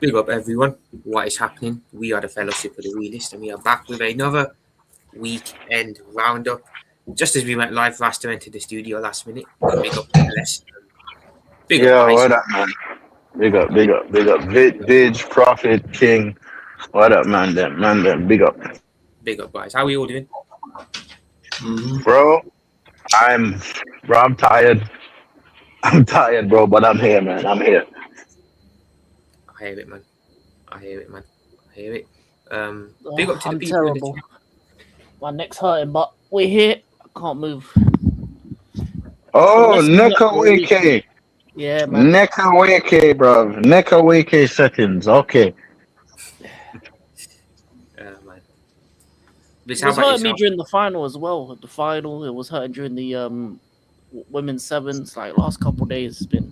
Big up everyone. What is happening? We are the Fellowship of the Realist, and we are back with another weekend roundup. Just as we went live, Rasta entered the studio last minute. Big up Les. Big up Yo, guys. what up, man? Big up. Vidge, Prophet, King. What up, man? Them. Big up, Big up guys. How are we all doing? bro. I'm, bro. I'm tired. I'm tired, bro. But I'm here, man. I'm here. I hear it, man. I hear it, man. I hear it. Big up to the I'm people in the terrible. chat. My neck's hurting, but we're here. I can't move. So Oh, let's see up the week. Nekaweke. Yeah, man. Nekaweke, bro. Nekaweke settings. Okay. Man. Bitch, It how was about hurting me yourself? during the final as well. The final, it was hurting during the women's sevens. Like last couple of days, it's been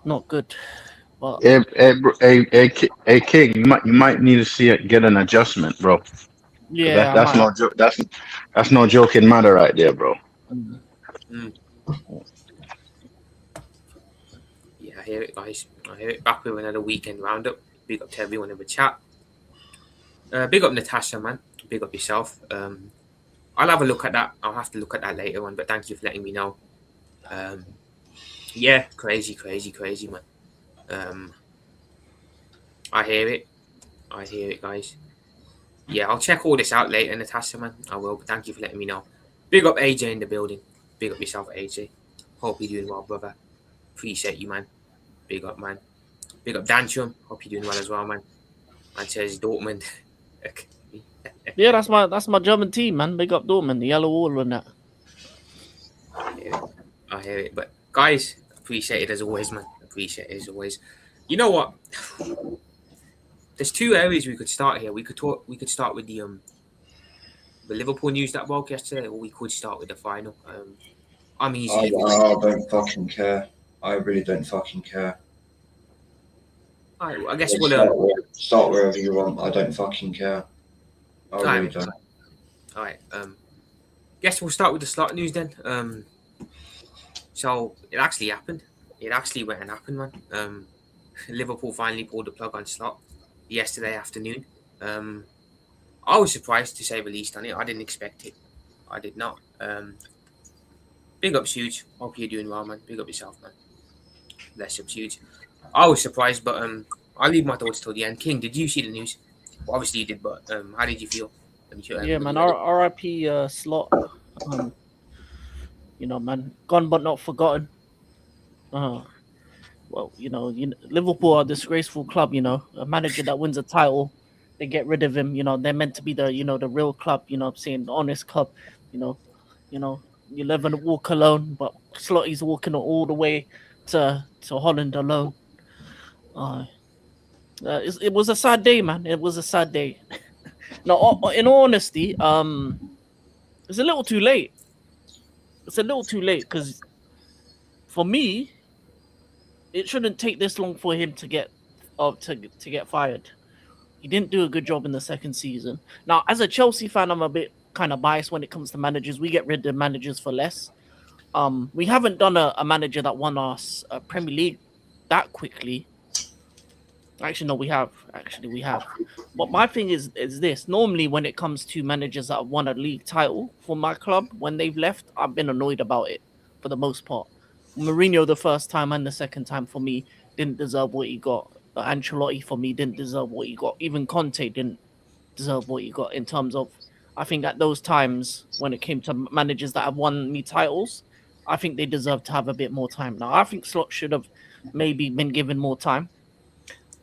not good. But King. You might need to see it. Get an adjustment, bro. Cause yeah, I that's might. no joke. That's no joking matter right there, bro. Mm. Mm. Yeah, I hear it, guys. I hear it. Back with another weekend roundup. Big up to everyone in the chat. Big up Natasha, man. Big up yourself. I'll have a look at that. I'll have to look at that later on. But thank you for letting me know. Yeah, crazy, man. Um, I hear it. I hear it, guys. Yeah, I'll check all this out later, Natasha, man. I will. But thank you for letting me know. Big up AJ in the building. Big up yourself, AJ. Hope you're doing well, brother. Appreciate you, man. Big up, man. Big up Danchum. Hope you're doing well as well, man. Man says Dortmund. Yeah, that's my German team, man. Big up Dortmund, the yellow wall and that. I hear it. But guys, appreciate it as always, man. Appreciate it as always. You know what? There's two areas we could start here. We could talk. We could start with the Liverpool news that broke yesterday, or we could start with the final. I'm easy I, either way. I don't fucking care. I really don't fucking care. All right, I guess Yeah, we'll start wherever you want. I don't fucking care. I Alright. really don't. All right. Guess we'll start with the slot news then. So it actually happened. It actually went and happened, man. Liverpool finally pulled the plug on slot yesterday afternoon. I was surprised to say the least on it. I didn't expect it. I did not. Big up, huge. Hope you're doing well, man. Big up yourself, man. Bless up, huge. I was surprised, but I'll leave my thoughts till the end. King, did you see the news? Well, obviously you did, but how did you feel? Yeah, man. R.I.P. Slot. Man, gone but not forgotten. Well, Liverpool are a disgraceful club. A manager that wins a title, they get rid of him. They're meant to be the real club. I'm saying the honest club. You live and walk alone, but Slotty's walking all the way to Holland alone. It was a sad day, man. It was a sad day. No, in all honesty, it's a little too late. It's a little too late because for me, it shouldn't take this long for him to get to get fired. He didn't do a good job in the second season. Now, as a Chelsea fan, I'm a bit kind of biased when it comes to managers. We get rid of managers for less. We haven't done a manager that won us a Premier League that quickly. Actually, no, we have. But my thing is this. Normally, when it comes to managers that have won a league title for my club, when they've left, I've been annoyed about it for the most part. Mourinho, the first time and the second time for me, didn't deserve what he got. Ancelotti, for me, didn't deserve what he got. Even Conte didn't deserve what he got in terms of, I think at those times, when it came to managers that have won me titles, I think they deserve to have a bit more time. Now, I think Slot should have maybe been given more time.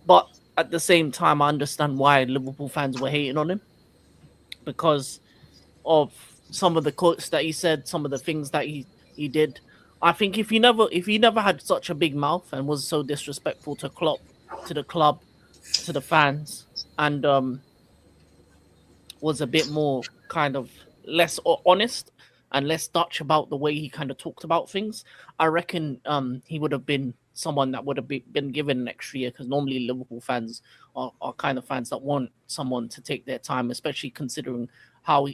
But at the same time, I understand why Liverpool fans were hating on him because of some of the quotes that he said, some of the things that he did. I think if he never had such a big mouth and was so disrespectful to Klopp, to the club, to the fans, and was a bit more kind of less honest and less Dutch about the way he kind of talked about things, I reckon he would have been someone that would have been given an extra year because normally Liverpool fans are kind of fans that want someone to take their time, especially considering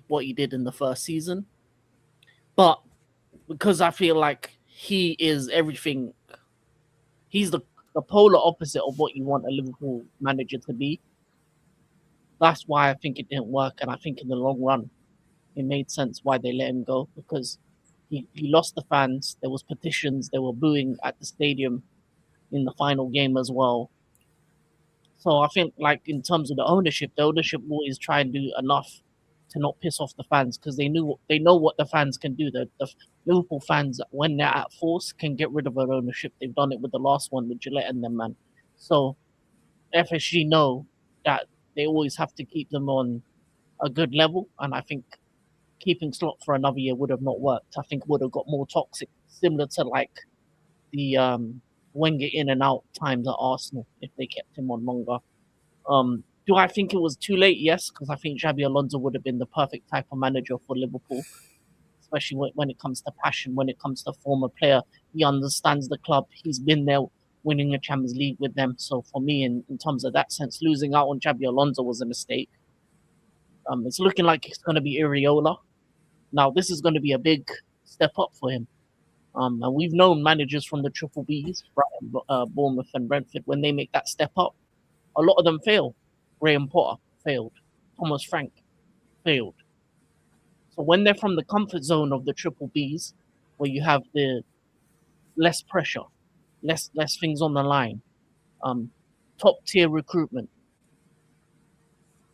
what he did in the first season. But because I feel like he is everything, he's the the polar opposite of what you want a Liverpool manager to be. That's why I think it didn't work, and I think in the long run, it made sense why they let him go, because he lost the fans. There was petitions. They were booing at the stadium in the final game as well. So I think, like, in terms of the ownership always try and do enough to not piss off the fans, because they know what the fans can do. The Liverpool fans, when they're at force, can get rid of an ownership. They've done it with the last one with Gillette and them, man. So FSG know that they always have to keep them on a good level, and I think keeping Slot for another year would have not worked. I think it would have got more toxic, similar to like the Wenger in and out times at Arsenal if they kept him on longer. Do I think it was too late? Yes, because I think Xabi Alonso would have been the perfect type of manager for Liverpool, especially when it comes to passion, when it comes to former player. He understands the club. He's been there winning a Champions League with them. So for me, in terms of that sense, losing out on Xabi Alonso was a mistake. It's looking like it's going to be Areola. Now, this is going to be a big step up for him. And we've known managers from the Triple Bs, Brighton, Bournemouth and Brentford, when they make that step up, a lot of them fail. Graham Potter failed. Thomas Frank failed. So when they're from the comfort zone of the Triple Bs, where you have the less pressure, less things on the line, top tier recruitment,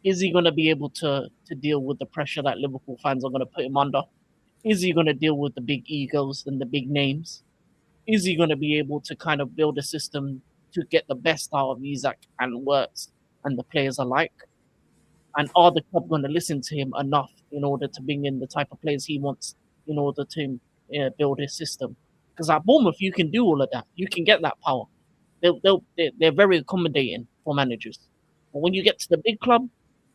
is he going to be able to deal with the pressure that Liverpool fans are going to put him under? Is he going to deal with the big egos and the big names? Is he going to be able to kind of build a system to get the best out of Isak and Wirtz and the players alike? And are the club going to listen to him enough in order to bring in the type of players he wants in order to build his system? Because at Bournemouth, you can do all of that. You can get that power. They're very accommodating for managers. But when you get to the big club,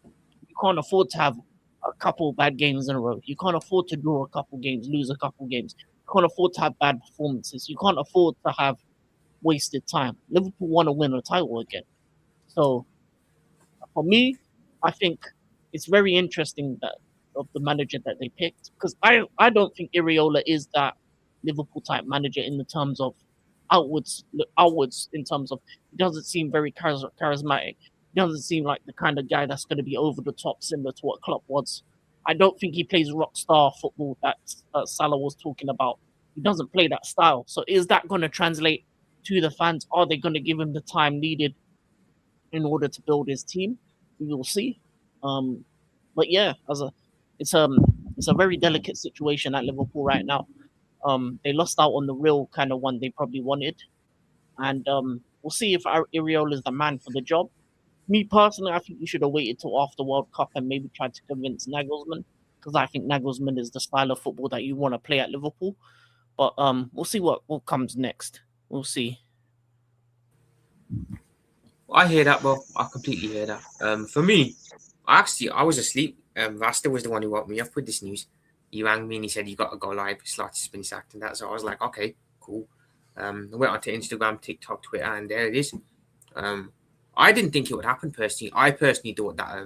you can't afford to have a couple bad games in a row. You can't afford to draw a couple games, lose a couple games. You can't afford to have bad performances. You can't afford to have wasted time. Liverpool want to win a title again. So for me, I think it's very interesting that of the manager that they picked, because I don't think Areola is that Liverpool type manager in the terms of outwards in terms of, he doesn't seem very charismatic. He doesn't seem like the kind of guy that's going to be over the top, similar to what Klopp was. I don't think he plays rock star football that Salah was talking about. He doesn't play that style. So is that going to translate to the fans? Are they going to give him the time needed in order to build his team? We will see. But yeah, it's a very delicate situation at Liverpool right now. They lost out on the real kind of one they probably wanted, and we'll see if Areola is the man for the job. Me personally, I think you should have waited till after World Cup and maybe tried to convince Nagelsmann, because I think Nagelsmann is the style of football that you want to play at Liverpool. But we'll see what comes next. We'll see. I hear that, bro. I completely hear that. For me, I was asleep. Rasta was the one who woke me up with this news. He rang me and he said, "You got to go live. Slot has been sacked," and that. So I was like, "Okay, cool." I went onto Instagram, TikTok, Twitter, and there it is. I didn't think it would happen personally. I personally thought that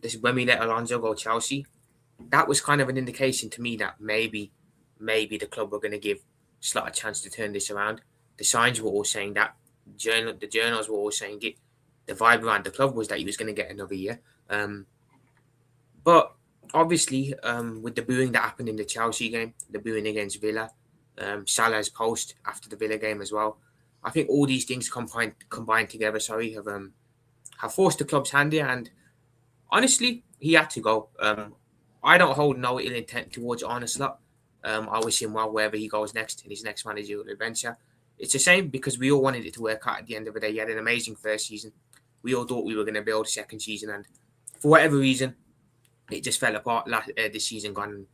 this when we let Alonso go Chelsea, that was kind of an indication to me that maybe the club were going to give Slot a chance to turn this around. The signs were all saying that. The journals were all saying it. The vibe around the club was that he was going to get another year. But obviously, with the booing that happened in the Chelsea game, the booing against Villa, Salah's post after the Villa game as well, I think all these things combined together, have forced the club's hand here. And honestly, he had to go. I don't hold no ill intent towards Arne Slot. I wish him well wherever he goes next in his next managerial adventure. It's a shame because we all wanted it to work out at the end of the day. He had an amazing first season. We all thought we were going to build a second season, and for whatever reason, it just fell apart. This season gone,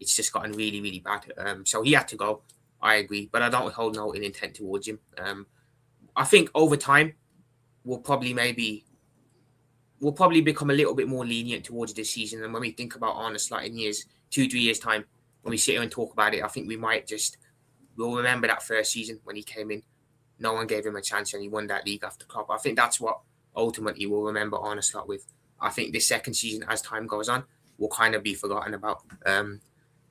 it's just gotten really, really bad. So he had to go. I agree, but I don't hold no ill intent towards him. I think over time, we'll probably become a little bit more lenient towards this season. And when we think about Arne Slot in 2-3 years time, when we sit here and talk about it, I think we'll remember that first season when he came in. No one gave him a chance and he won that league after Klopp. I think that's what ultimately we'll remember Arne Slot with. I think this second season, as time goes on, will kind of be forgotten about.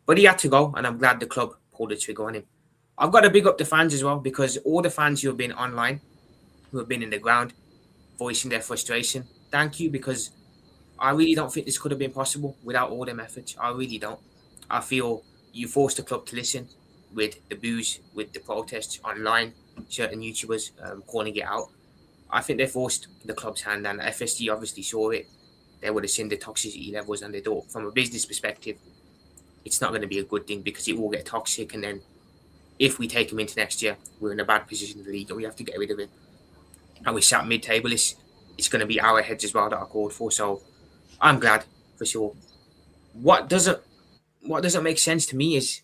But he had to go, and I'm glad the club pulled the trigger on him. I've got to big up the fans as well, because all the fans who have been online, who have been in the ground, voicing their frustration. Thank you, because I really don't think this could have been possible without all them efforts. I really don't. I feel you forced the club to listen with the boos, with the protests online, certain YouTubers calling it out. I think they forced the club's hand, and FSG obviously saw it. They would have seen the toxicity levels, and they thought, from a business perspective, it's not going to be a good thing because it will get toxic. And then if we take him into next year, we're in a bad position in the league and we have to get rid of him. And we sat mid-table. It's going to be our heads as well that are called for. So I'm glad for sure. What doesn't make sense to me is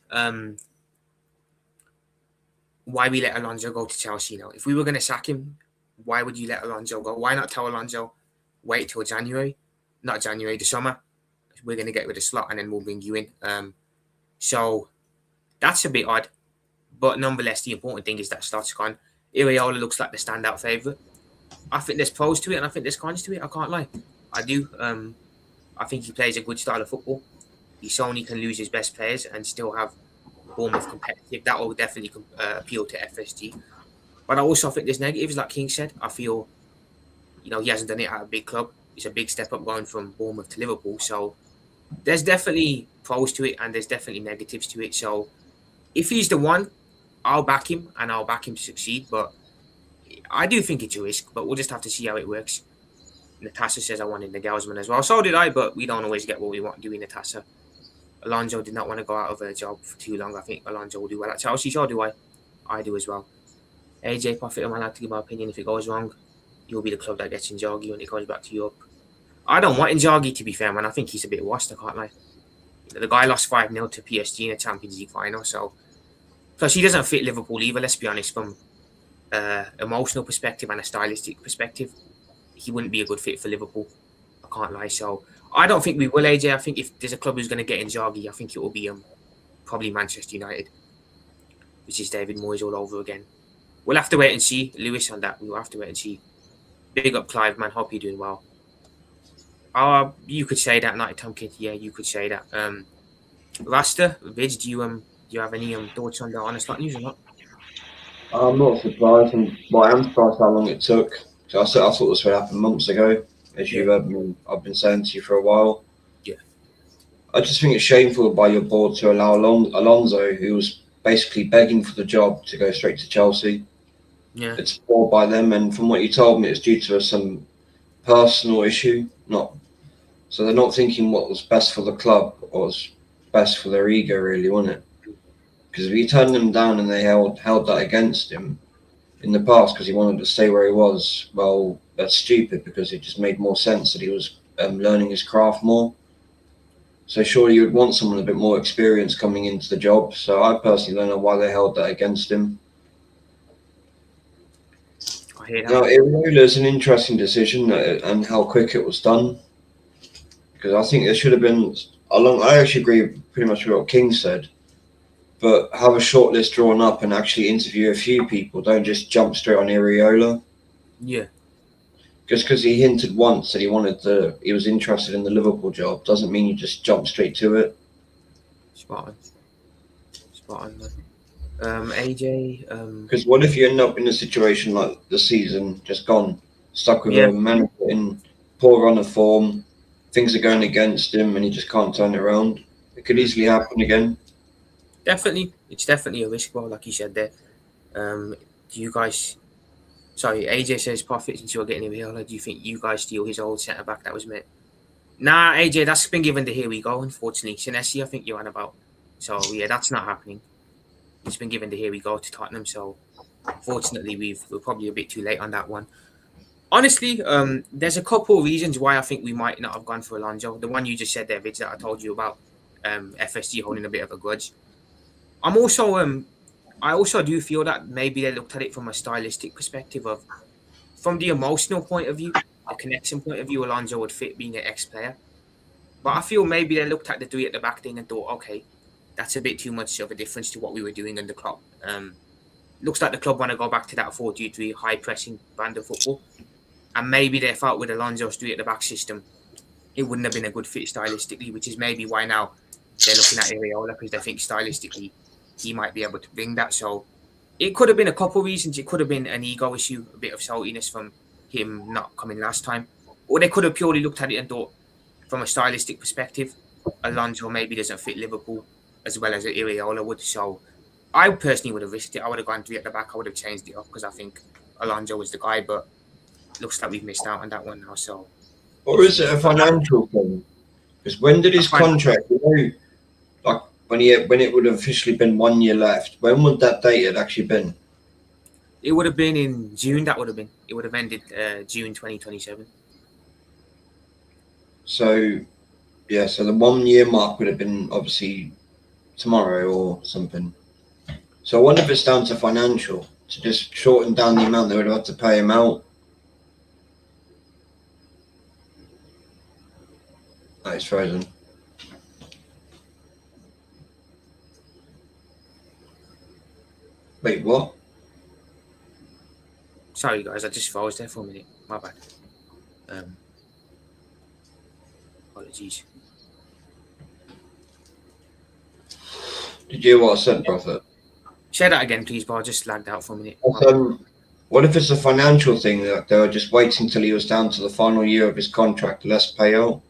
why we let Alonso go to Chelsea now. If we were going to sack him, why would you let Alonso go? Why not tell Alonso, wait till January, not January, the summer. We're going to get rid of Slot and then we'll bring you in. So that's a bit odd. But nonetheless, the important thing is that Slot's gone. Iraola looks like the standout favourite. I think there's pros to it and I think there's cons to it. I can't lie. I do. I think he plays a good style of football. He only can lose his best players and still have Bournemouth competitive. That will definitely appeal to FSG. But I also think there's negatives, like King said. I feel, he hasn't done it at a big club. It's a big step up going from Bournemouth to Liverpool. So there's definitely pros to it and there's definitely negatives to it. So if he's the one, I'll back him and I'll back him to succeed. But I do think it's a risk, but we'll just have to see how it works. Natasha says I wanted Nagelsmann as well. So did I, but we don't always get what we want doing Natasha. Alonso did not want to go out of a job for too long. I think Alonso will do well at Chelsea. So do I. I do as well. AJ Prophet, I'm allowed to give my opinion. If it goes wrong, you'll be the club that gets Inzaghi when it goes back to Europe. I don't want Inzaghi, to be fair, man. I think he's a bit washed, I can't lie. The guy lost 5-0 to PSG in a Champions League final, so... Plus, he doesn't fit Liverpool either, let's be honest, from emotional perspective and a stylistic perspective. He wouldn't be a good fit for Liverpool, I can't lie. So, I don't think we will, AJ. I think if there's a club who's going to get Inzaghi, I think it will be probably Manchester United, which is David Moyes all over again. We'll have to wait and see, Lewis, on that. We'll have to wait and see. Big up, Clive, man. Hope you're doing well. You could say that, Night Tompkins. Yeah, you could say that. Rasta, Vidge, do you have any thoughts on the honest lot news or not? I'm not surprised, but I am surprised how long it took. So I thought this would happen months ago, as you've heard me. I've been saying to you for a while. Yeah. I just think it's shameful by your board to allow Alonso, who was basically begging for the job, to go straight to Chelsea. Yeah. It's poor by them, and from what you told me, it's due to some personal issue. So they're not thinking what was best for the club or was best for their ego, really, wasn't it? Because if you turned them down and they held that against him in the past because he wanted to stay where he was, well, that's stupid because it just made more sense that he was learning his craft more. So surely you would want someone a bit more experienced coming into the job. So I personally don't know why they held that against him. I hear that. Now, Iraola is an interesting decision and how quick it was done. Because I think there should have been I actually agree pretty much with what King said. But have a short list drawn up and actually interview a few people. Don't just jump straight on Iraola. Yeah. Just because he hinted once that he was interested in the Liverpool job doesn't mean you just jump straight to it. Spot on, man. AJ. Because what if you end up in a situation like the season just gone, stuck with a manager in poor run of form, things are going against him, and he just can't turn it around? It could easily happen again. Definitely, it's definitely a risk, bro, like you said there. Do you guys? Sorry, AJ says Prophet, since you're getting Iraola, do you think you guys steal his old centre back that was met? Nah, AJ, that's been given to here we go. Unfortunately, Senesi, I think you're on about. So yeah, that's not happening. It's been given to here we go to Tottenham. So unfortunately, we're probably a bit too late on that one. Honestly, there's a couple of reasons why I think we might not have gone for Alonso. The one you just said there, Vidge, that I told you about, FSG holding a bit of a grudge. I also do feel that maybe they looked at it from a stylistic perspective from the emotional point of view, the connection point of view, Alonso would fit being an ex-player. But I feel maybe they looked at the three at the back thing and thought, okay, that's a bit too much of a difference to what we were doing under Klopp. Looks like the club want to go back to that 4-2-3 high-pressing brand of football. And maybe they felt with Alonso's three at the back system, it wouldn't have been a good fit stylistically, which is maybe why now they're looking at Iraola, because they think stylistically he might be able to bring that. So it could have been a couple reasons. It could have been an ego issue, a bit of saltiness from him not coming last time, or they could have purely looked at it and thought, from a stylistic perspective, Alonso maybe doesn't fit Liverpool as well as Iraola would. So I personally would have risked it. I would have gone 3 at the back. I would have changed it up because I think Alonso was the guy, but looks like we've missed out on that one now. So, or is it a financial thing? Because when did his contract? Like when it would have officially been 1 year left. When would that date had actually been? It would have been in June. That would have been. It would have ended June 2027. So, yeah. So the 1 year mark would have been obviously tomorrow or something. So I wonder if it's down to financial, to just shorten down the amount they would have had to pay him out. Oh, it's frozen. Wait, what? Sorry, guys. I just froze there for a minute. My bad. Apologies. Did you hear what I said, Prophet? Say that again, please, but I just lagged out for a minute. What if it's a financial thing that they were just waiting till he was down to the final year of his contract, less payout?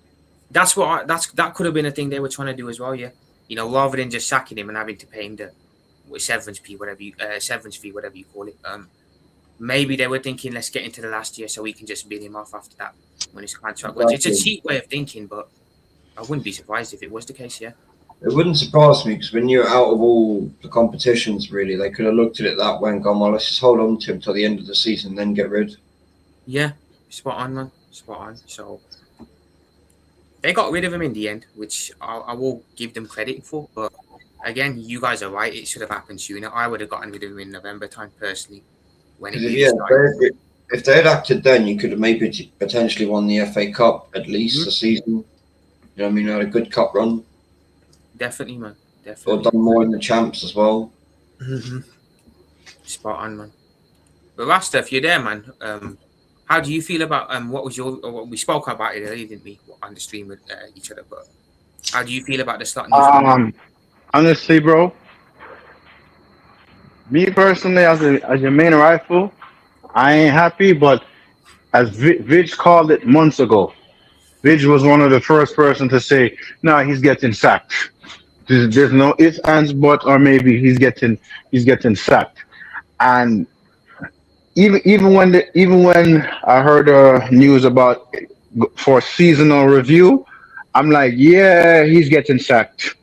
That's that could have been a thing they were trying to do as well. Yeah, you know, rather than just sacking him and having to pay him the severance fee, whatever you call it. Maybe they were thinking, let's get into the last year so we can just bin him off after that when his contract. Exactly. It's a cheap way of thinking, but I wouldn't be surprised if it was the case. Yeah. It wouldn't surprise me because when you're out of all the competitions, really, they could have looked at it that way and gone, well, let's just hold on to him till the end of the season, then get rid. Yeah, spot on, man. Spot on. So they got rid of him in the end, which I will give them credit for. But again, you guys are right. It should have happened sooner. I would have gotten rid of him in November time, personally. When it if they had acted then, you could have maybe potentially won the FA Cup at least a season. You know what I mean? Had a good cup run. Definitely, man. Definitely. Or done more in the champs as well. Mm-hmm. Spot on, man. But Rasta, if you're there, man, how do you feel about what was your? We spoke about it earlier, didn't we, on the stream with each other? But how do you feel about the start? Honestly, bro, me personally, as your main rifle, I ain't happy. But as Vidge called it months ago, Vidge was one of the first person to say, "No, he's getting sacked." There's no ifs, ands, but, or maybe he's getting sacked. And even when I heard news about for seasonal review, I'm like, yeah, he's getting sacked.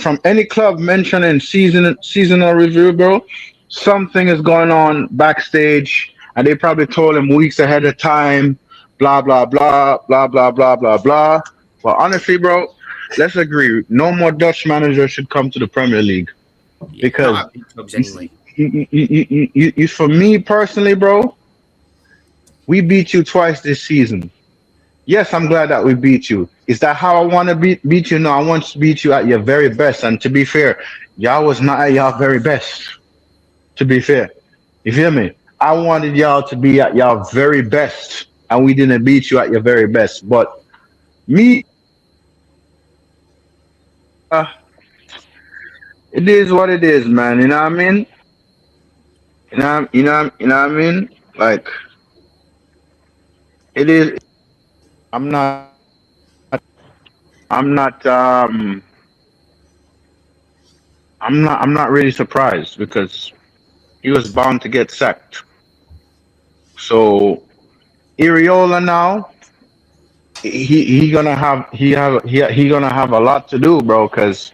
From any club mentioning seasonal review, bro, something is going on backstage, and they probably told him weeks ahead of time, blah blah blah blah blah blah blah blah. But honestly, bro, let's agree. No more Dutch managers should come to the Premier League because you, for me personally, bro, we beat you twice this season. Yes, I'm glad that we beat you. Is that how I want to beat you? No, I want to beat you at your very best. And to be fair, y'all was not at y'all very best. To be fair, you feel me? I wanted y'all to be at y'all very best, and we didn't beat you at your very best. But me. It is what it is, man. You know what I mean? You know what I mean? Like, it is. I'm not really surprised because he was bound to get sacked. So Iraola now, he gonna have a lot to do, bro, because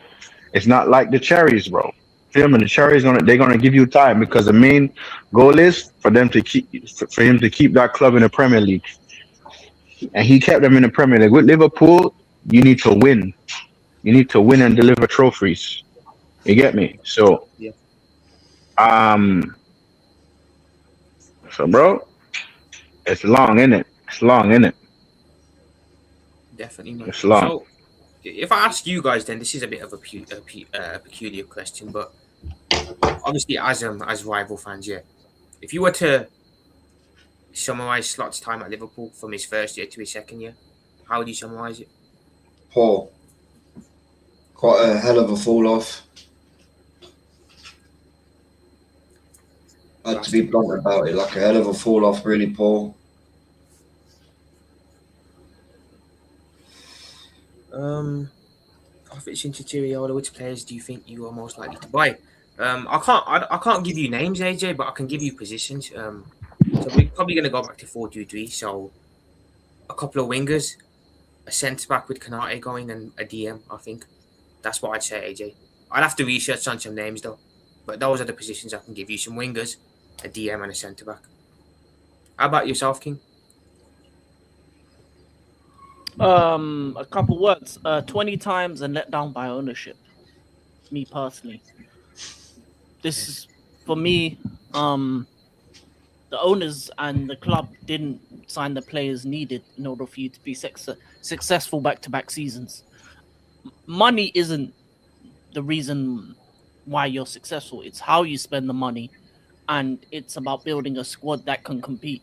it's not like the Cherries, bro. Feel me? The Cherries they're gonna give you time because the main goal is for him to keep that club in the Premier League. And he kept them in the Premier League. With Liverpool, you need to win. You need to win and deliver trophies. You get me? So, yeah. So, bro, it's long, innit? It's long, innit? Definitely, man. It's long. So, if I ask you guys, then this is a bit of a peculiar question, but obviously, as rival fans, yeah. If you were to summarize Slot's time at Liverpool from his first year to his second year, how would you summarize it? Poor. Quite a hell of a fall off. To be blunt about it, like a hell of a fall off, really poor. Profits into Chiriola. Which players do you think you are most likely to buy? I can't give you names, AJ, but I can give you positions. So we're probably going to go back to 4-2-3. So a couple of wingers, a centre back with Kanate going, and a DM. I think that's what I'd say, AJ. I'd have to research on some names though, but those are the positions I can give you: some wingers, a DM, and a centre back. How about yourself, King? A couple words. 20 times and let down by ownership. Me personally, this is for me. The owners and the club didn't sign the players needed in order for you to be successful back-to-back seasons. Money isn't the reason why you're successful. It's how you spend the money, and it's about building a squad that can compete.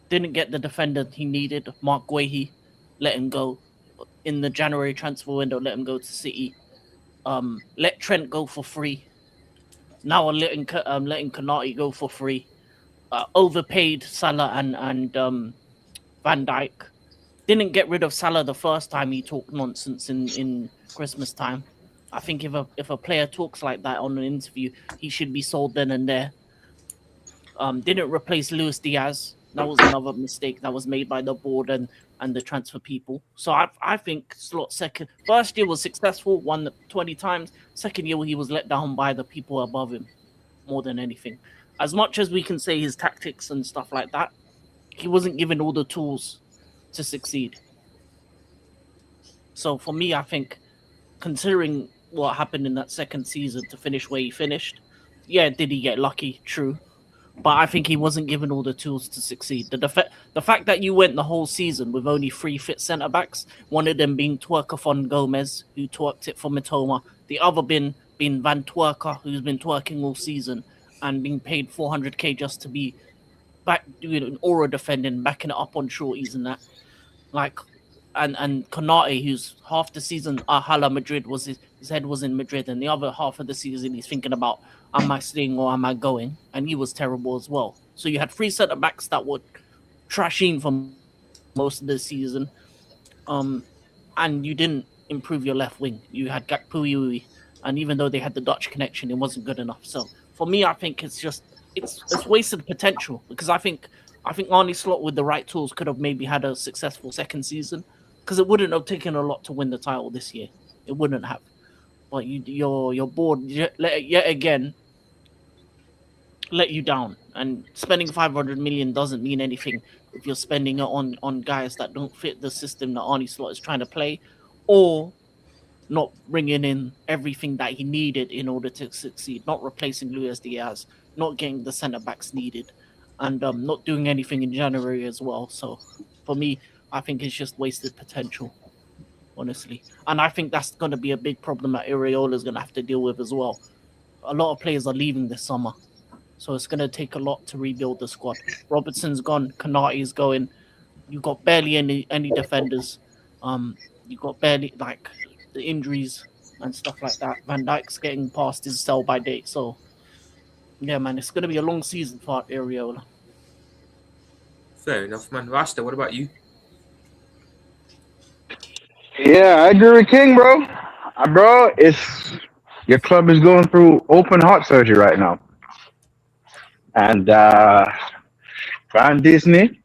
Didn't get the defender he needed, Mark Guehi, let him go in the January transfer window. Let him go to City. Let Trent go for free. Now I'm letting Kanate go for free. Overpaid Salah and Van Dijk. Didn't get rid of Salah the first time he talked nonsense in Christmas time. I think if a player talks like that on an interview, he should be sold then and there. Didn't replace Luis Diaz. That was another mistake that was made by the board and the transfer people. So I think Slot first year was successful, won 20 times. Second year he was let down by the people above him more than anything. As much as we can say his tactics and stuff like that, he wasn't given all the tools to succeed. So for me, I think considering what happened in that second season to finish where he finished, yeah, did he get lucky? True. But I think he wasn't given all the tools to succeed. The fact that you went the whole season with only 3 fit centre-backs, one of them being Twerker Gomez, who twerked it for Mitoma, the other being Van Twerker, who's been twerking all season and being paid 400k just to be back doing an aura defending, backing it up on shorties and that. Like, and Konate, who's half the season Hala Madrid was his head was in Madrid, and the other half of the season he's thinking about, am I staying or am I going? And he was terrible as well. So you had 3 centre backs that were trashing for most of the season, and you didn't improve your left wing. You had Gakpo, and even though they had the Dutch connection, it wasn't good enough. So for me, I think it's wasted potential, because I think Arne Slot with the right tools could have maybe had a successful second season, because it wouldn't have taken a lot to win the title this year. It wouldn't have. But your board yet again let you down, and spending 500 million doesn't mean anything if you're spending it on guys that don't fit the system that Arne Slot is trying to play, or not bringing in everything that he needed in order to succeed, not replacing Luis Diaz, not getting the centre-backs needed, and not doing anything in January as well. So for me, I think it's just wasted potential, honestly. And I think that's going to be a big problem that Iraola is going to have to deal with as well. A lot of players are leaving this summer, so it's going to take a lot to rebuild the squad. Robertson's gone, Kanate is going. You've got barely any defenders. You've got barely, like, the injuries and stuff like that. Van Dijk's getting past his sell-by date. So, yeah, man, it's going to be a long season for Iraola. Fair enough, man. Rasta, what about you? Yeah, I agree with King, bro. Bro, your club is going through open heart surgery right now. And Van Disney,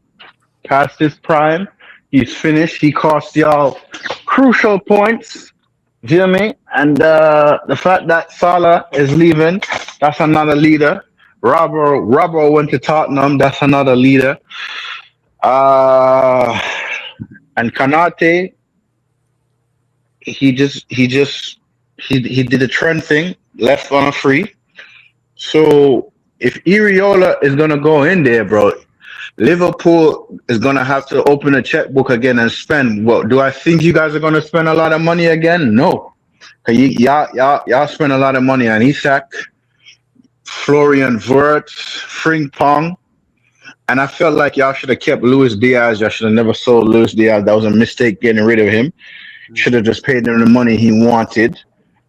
past his prime, he's finished. He cost y'all crucial points. Do you know what I mean? And the fact that Salah is leaving, that's another leader. Robbo went to Tottenham, that's another leader. And Kanate, he did a trend thing, left on a free. So if Iraola is gonna go in there, bro, Liverpool is gonna have to open a checkbook again and spend. Well, do I think you guys are gonna spend a lot of money again? No. Y'all spend a lot of money on Isak, Florian Wirtz, Frimpong, and I felt like y'all should have kept Luis Diaz. Y'all should have never sold Luis Diaz. That was a mistake getting rid of him. Should have just paid him the money he wanted.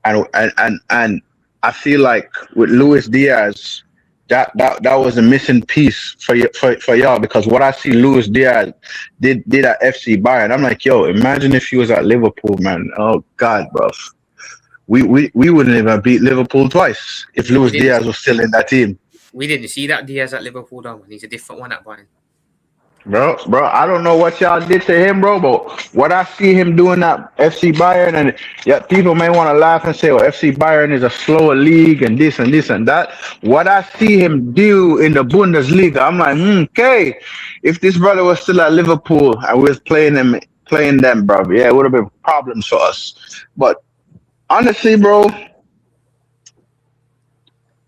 And I feel like with Luis Diaz, that was a missing piece for y'all, because what I see Luis Diaz did at FC Bayern, I'm like, yo, imagine if he was at Liverpool, man. Oh God, bro. We wouldn't even beat Liverpool twice if Luis Diaz was still in that team. We didn't see that Diaz at Liverpool, though, man. He's a different one at Bayern. Bro, I don't know what y'all did to him, bro, but what I see him doing at FC Bayern, and yeah, people may want to laugh and say, "Oh, FC Bayern is a slower league and this and this and that." What I see him do in the Bundesliga, I'm like, okay, if this brother was still at Liverpool and we was playing them, bro, yeah, it would have been problems for us. But honestly, bro,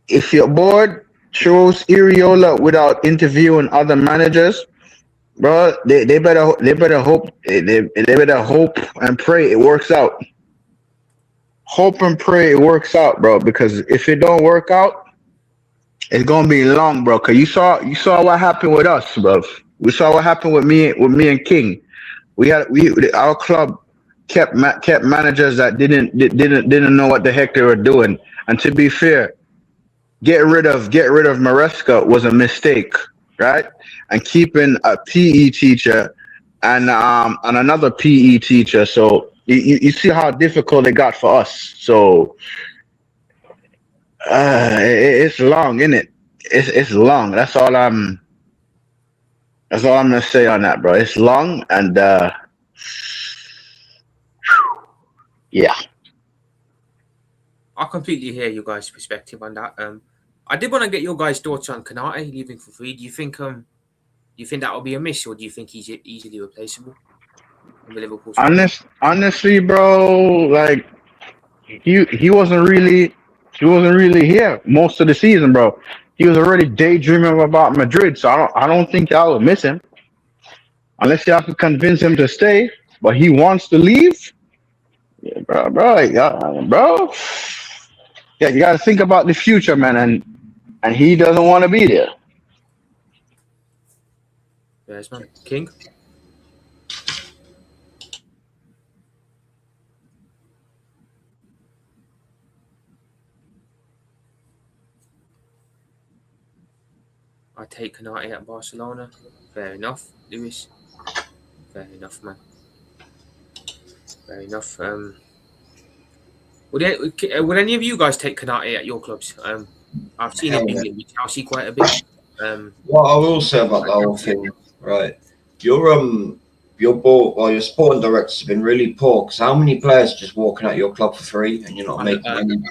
if your board chose Iriola without interviewing other managers, bro, they better hope and pray it works out. Hope and pray it works out, bro. Because if it don't work out, it's gonna be long, bro. Cause you saw what happened with us, bro. We saw what happened with me and King. Our club kept managers that didn't know what the heck they were doing. And to be fair, get rid of Maresca was a mistake, right? And keeping a PE teacher and another PE teacher. So you see how difficult it got for us. So it's long, isn't it? It's long. That's all I'm gonna say on that, bro. It's long and yeah. I completely hear you guys' perspective on that. I did want to get your guys' thoughts on Konate leaving for free. Do you think that will be a miss, or do you think he's easily replaceable in the Liverpool squad? Honestly, bro, like he wasn't really here most of the season, bro. He was already daydreaming about Madrid, so I don't think y'all would miss him unless y'all could convince him to stay. But he wants to leave, yeah, bro. Yeah, you got to think about the future, man, and he doesn't want to be there. Yes, man. King? I take Konate at Barcelona. Fair enough, Lewis. Fair enough, man. Fair enough. Would any of you guys take Konate at your clubs? I've seen him being with Chelsea quite a bit. What I will say about that whole thing, right? Your sporting directors have been really poor. Because how many players are just walking out your club for free and you're not making money?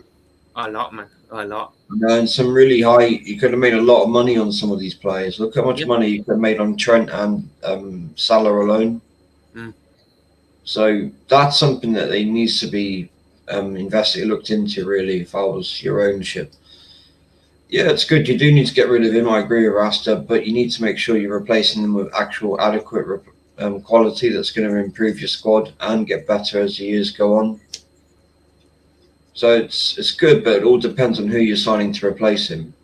A lot, man. A lot. And some really high. You could have made a lot of money on some of these players. Look how much money you could have made on Trent and Salah alone. So that's something that they needs to be looked into. Really, if I was your ownership. Yeah, it's good. You do need to get rid of him. I agree with Rasta, but you need to make sure you're replacing them with actual adequate quality that's going to improve your squad and get better as the years go on. So it's good, but it all depends on who you're signing to replace him.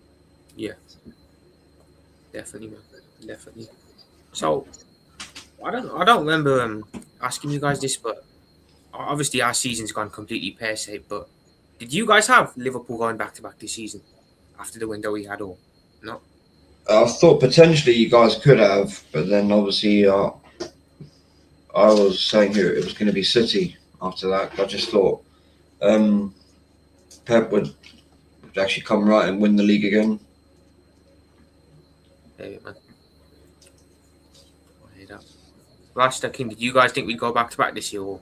Yeah, definitely, man. Definitely. So I don't remember asking you guys this, but obviously our season's gone completely pear-shaped. But did you guys have Liverpool going back to back this season? After the window we had, or no? I thought potentially you guys could have, but then obviously I was saying here it was going to be City after that. I just thought Pep would actually come right and win the league again. Hey, man. I hear that. Rasta King, did you guys think we'd go back to back this year? Or?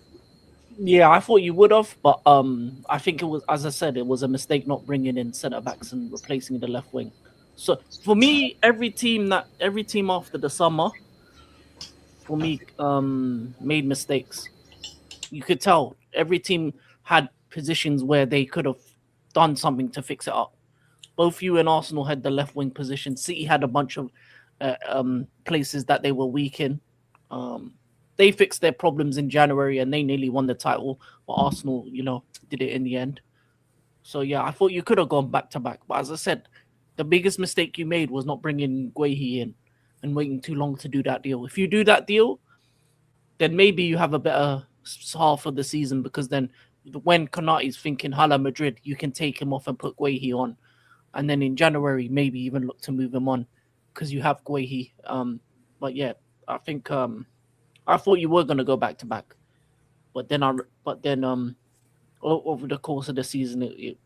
Yeah, I thought you would have, but I think it was, as I said, it was a mistake not bringing in centre backs and replacing the left wing. So for me, every team after the summer, for me, made mistakes. You could tell every team had positions where they could have done something to fix it up. Both you and Arsenal had the left wing position. City had a bunch of places that they were weak in. They fixed their problems in January and they nearly won the title. But Arsenal, did it in the end. So, yeah, I thought you could have gone back to back. But as I said, the biggest mistake you made was not bringing Guehi in and waiting too long to do that deal. If you do that deal, then maybe you have a better half of the season, because then when Konate's thinking Hala Madrid, you can take him off and put Guehi on. and then in January maybe even look to move him on because you have Guehi. But yeah, I think I thought you were gonna go back to back, but then over the course of the season it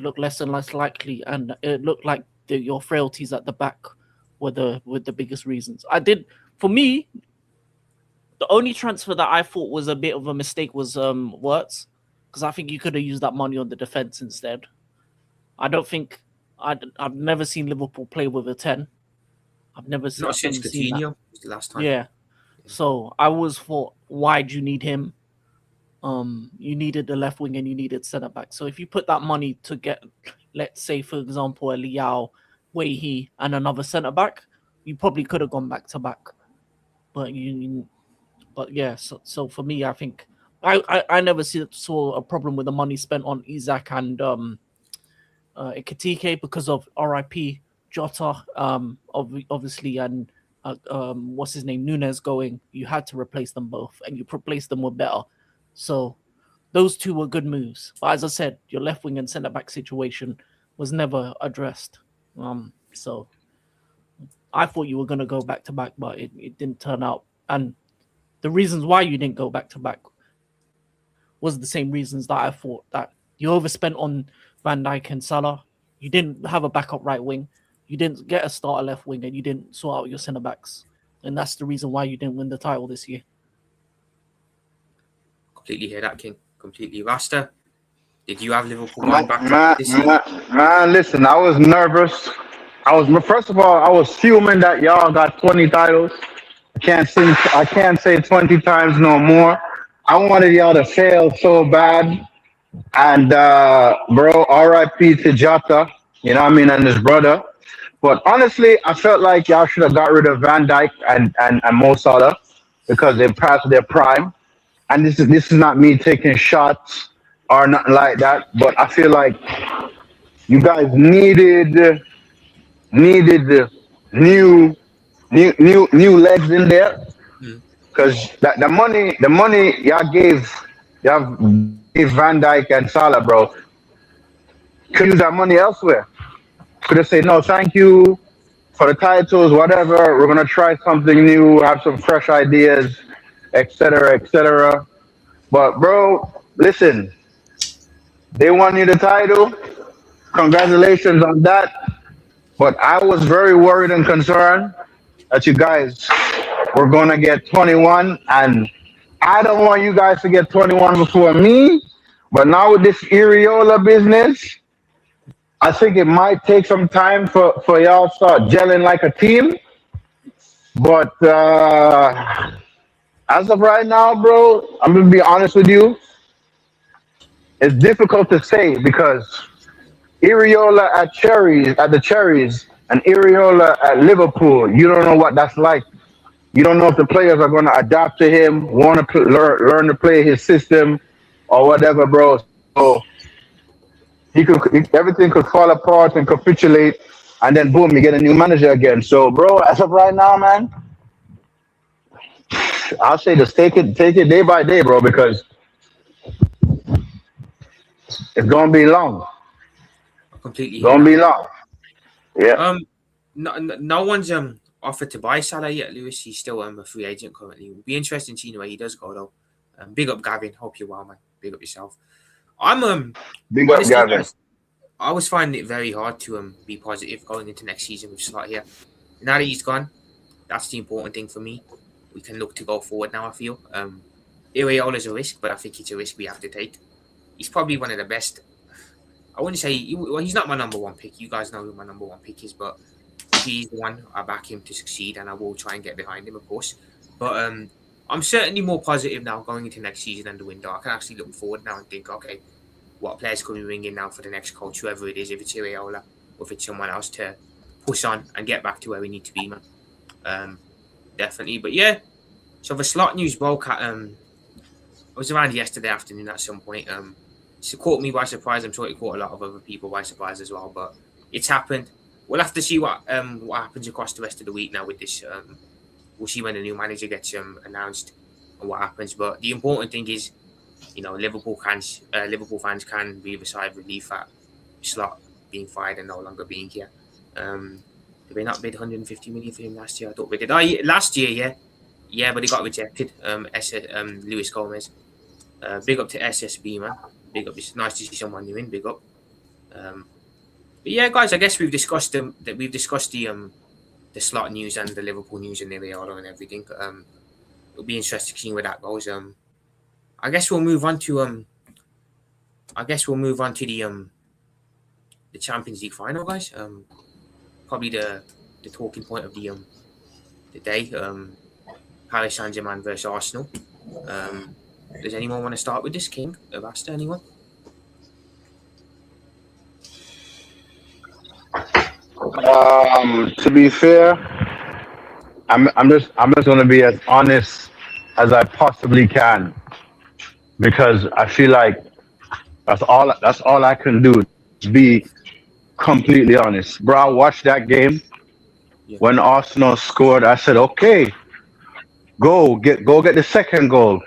looked less and less likely, and it looked like your frailties at the back were the biggest reasons. For me, the only transfer that I thought was a bit of a mistake was Wirtz, because I think you could have used that money on the defense instead. I don't think I've never seen Liverpool play with a 10. I've never seen Not since seen that. Coutinho was the last time. Yeah. So I always thought, why do you need him? You needed the left wing and you needed centre back. So if you put that money to get, let's say, for example, a Liao, Wehi, and another centre back, you probably could have gone back to back. But yeah. So for me, I think I never saw a problem with the money spent on Isak and Ekitike because of RIP Jota, obviously, and what's his name, Nunes going. You had to replace them both, and you replaced them with better. So those two were good moves. But as I said, your left wing and centre back situation was never addressed. So I thought you were going to go back to back, but it didn't turn out. And the reasons why you didn't go back to back was the same reasons that I thought, that you overspent on Van Dijk and Salah. You didn't have a backup right wing. You didn't get a starter left wing, and you didn't sort out your centre backs. And that's the reason why you didn't win the title this year. Completely hear that, King. Completely. Rasta, did you have Liverpool going back this year? Man, listen, I was nervous. First of all, I was fuming that y'all got 20 titles. I can't say 20 times no more. I wanted y'all to fail so bad. And bro, RIP to Jota, you know what I mean, and his brother. But honestly, I felt like y'all should have got rid of Van Dijk and Mo Salah because they passed their prime. And this is not me taking shots or nothing like that, but I feel like you guys needed new legs in there, because the money y'all gave Van Dijk and Salah, bro, could use that money elsewhere. Could have said no, thank you for the titles, whatever. We're gonna try something new, have some fresh ideas, etc., etc. But bro, listen, they won you the title. Congratulations on that. But I was very worried and concerned that you guys were gonna get 21, and I don't want you guys to get 21 before me. But now with this Iriola business, I think it might take some time for y'all to start gelling like a team. But as of right now, bro, I'm gonna be honest with you. It's difficult to say because Iriola at the Cherries and Iriola at Liverpool, you don't know what that's like. You don't know if the players are going to adapt to him, want to learn to play his system or whatever, bro. So everything could fall apart and capitulate, and then boom, you get a new manager again. So, bro, as of right now, man, I'll say just take it day by day, bro, because it's gonna be long. Completely. Gonna be long. Yeah. No one's offered to buy Salah yet, Lewis. He's still a free agent currently. It'll be interesting seeing where he does go though. Big up Gavin. Hope you're well, man. Big up yourself. I'm Big up, honestly, Gavin. I was finding it very hard to be positive going into next season with Slot here. Now that he's gone, that's the important thing for me. We can look to go forward now, I feel. Iraola's a risk, but I think it's a risk we have to take. He's probably one of the best. I wouldn't say he's not my number one pick. You guys know who my number one pick is, but if he's the one, I back him to succeed, and I will try and get behind him, of course. But I'm certainly more positive now going into next season and the window. I can actually look forward now and think, okay, what players can we bring in now for the next coach, whoever it is, if it's Iraola or if it's someone else, to push on and get back to where we need to be, man. Definitely. But yeah, so the Slot news broke at it was around yesterday afternoon at some point. It caught me by surprise. I'm sure it caught a lot of other people by surprise as well. But it's happened. We'll have to see what happens across the rest of the week now with this. We'll see when the new manager gets announced and what happens. But the important thing is, you know, Liverpool fans can breathe a sigh of relief at Slot being fired and no longer being here. Did we not bid 150 million for him last year? I thought we did. Oh, yeah, last year, yeah, but he got rejected. Luis Gomez. Big up to SSB, man. Big up. It's nice to see someone new in. Big up. But yeah, guys, I guess we've discussed the slot news and the Liverpool news and the Real and everything. It'll be interesting seeing where that goes. I guess we'll move on to the Champions League final, guys. Probably the talking point of the day. Paris Saint-Germain versus Arsenal. Does anyone want to start with this, King? Have asked anyone? To be fair, I'm just gonna be as honest as I possibly can, because I feel like that's all I can do, is be completely honest. Bro, I watched that game. Yeah. When Arsenal scored, I said, okay, go get the second goal.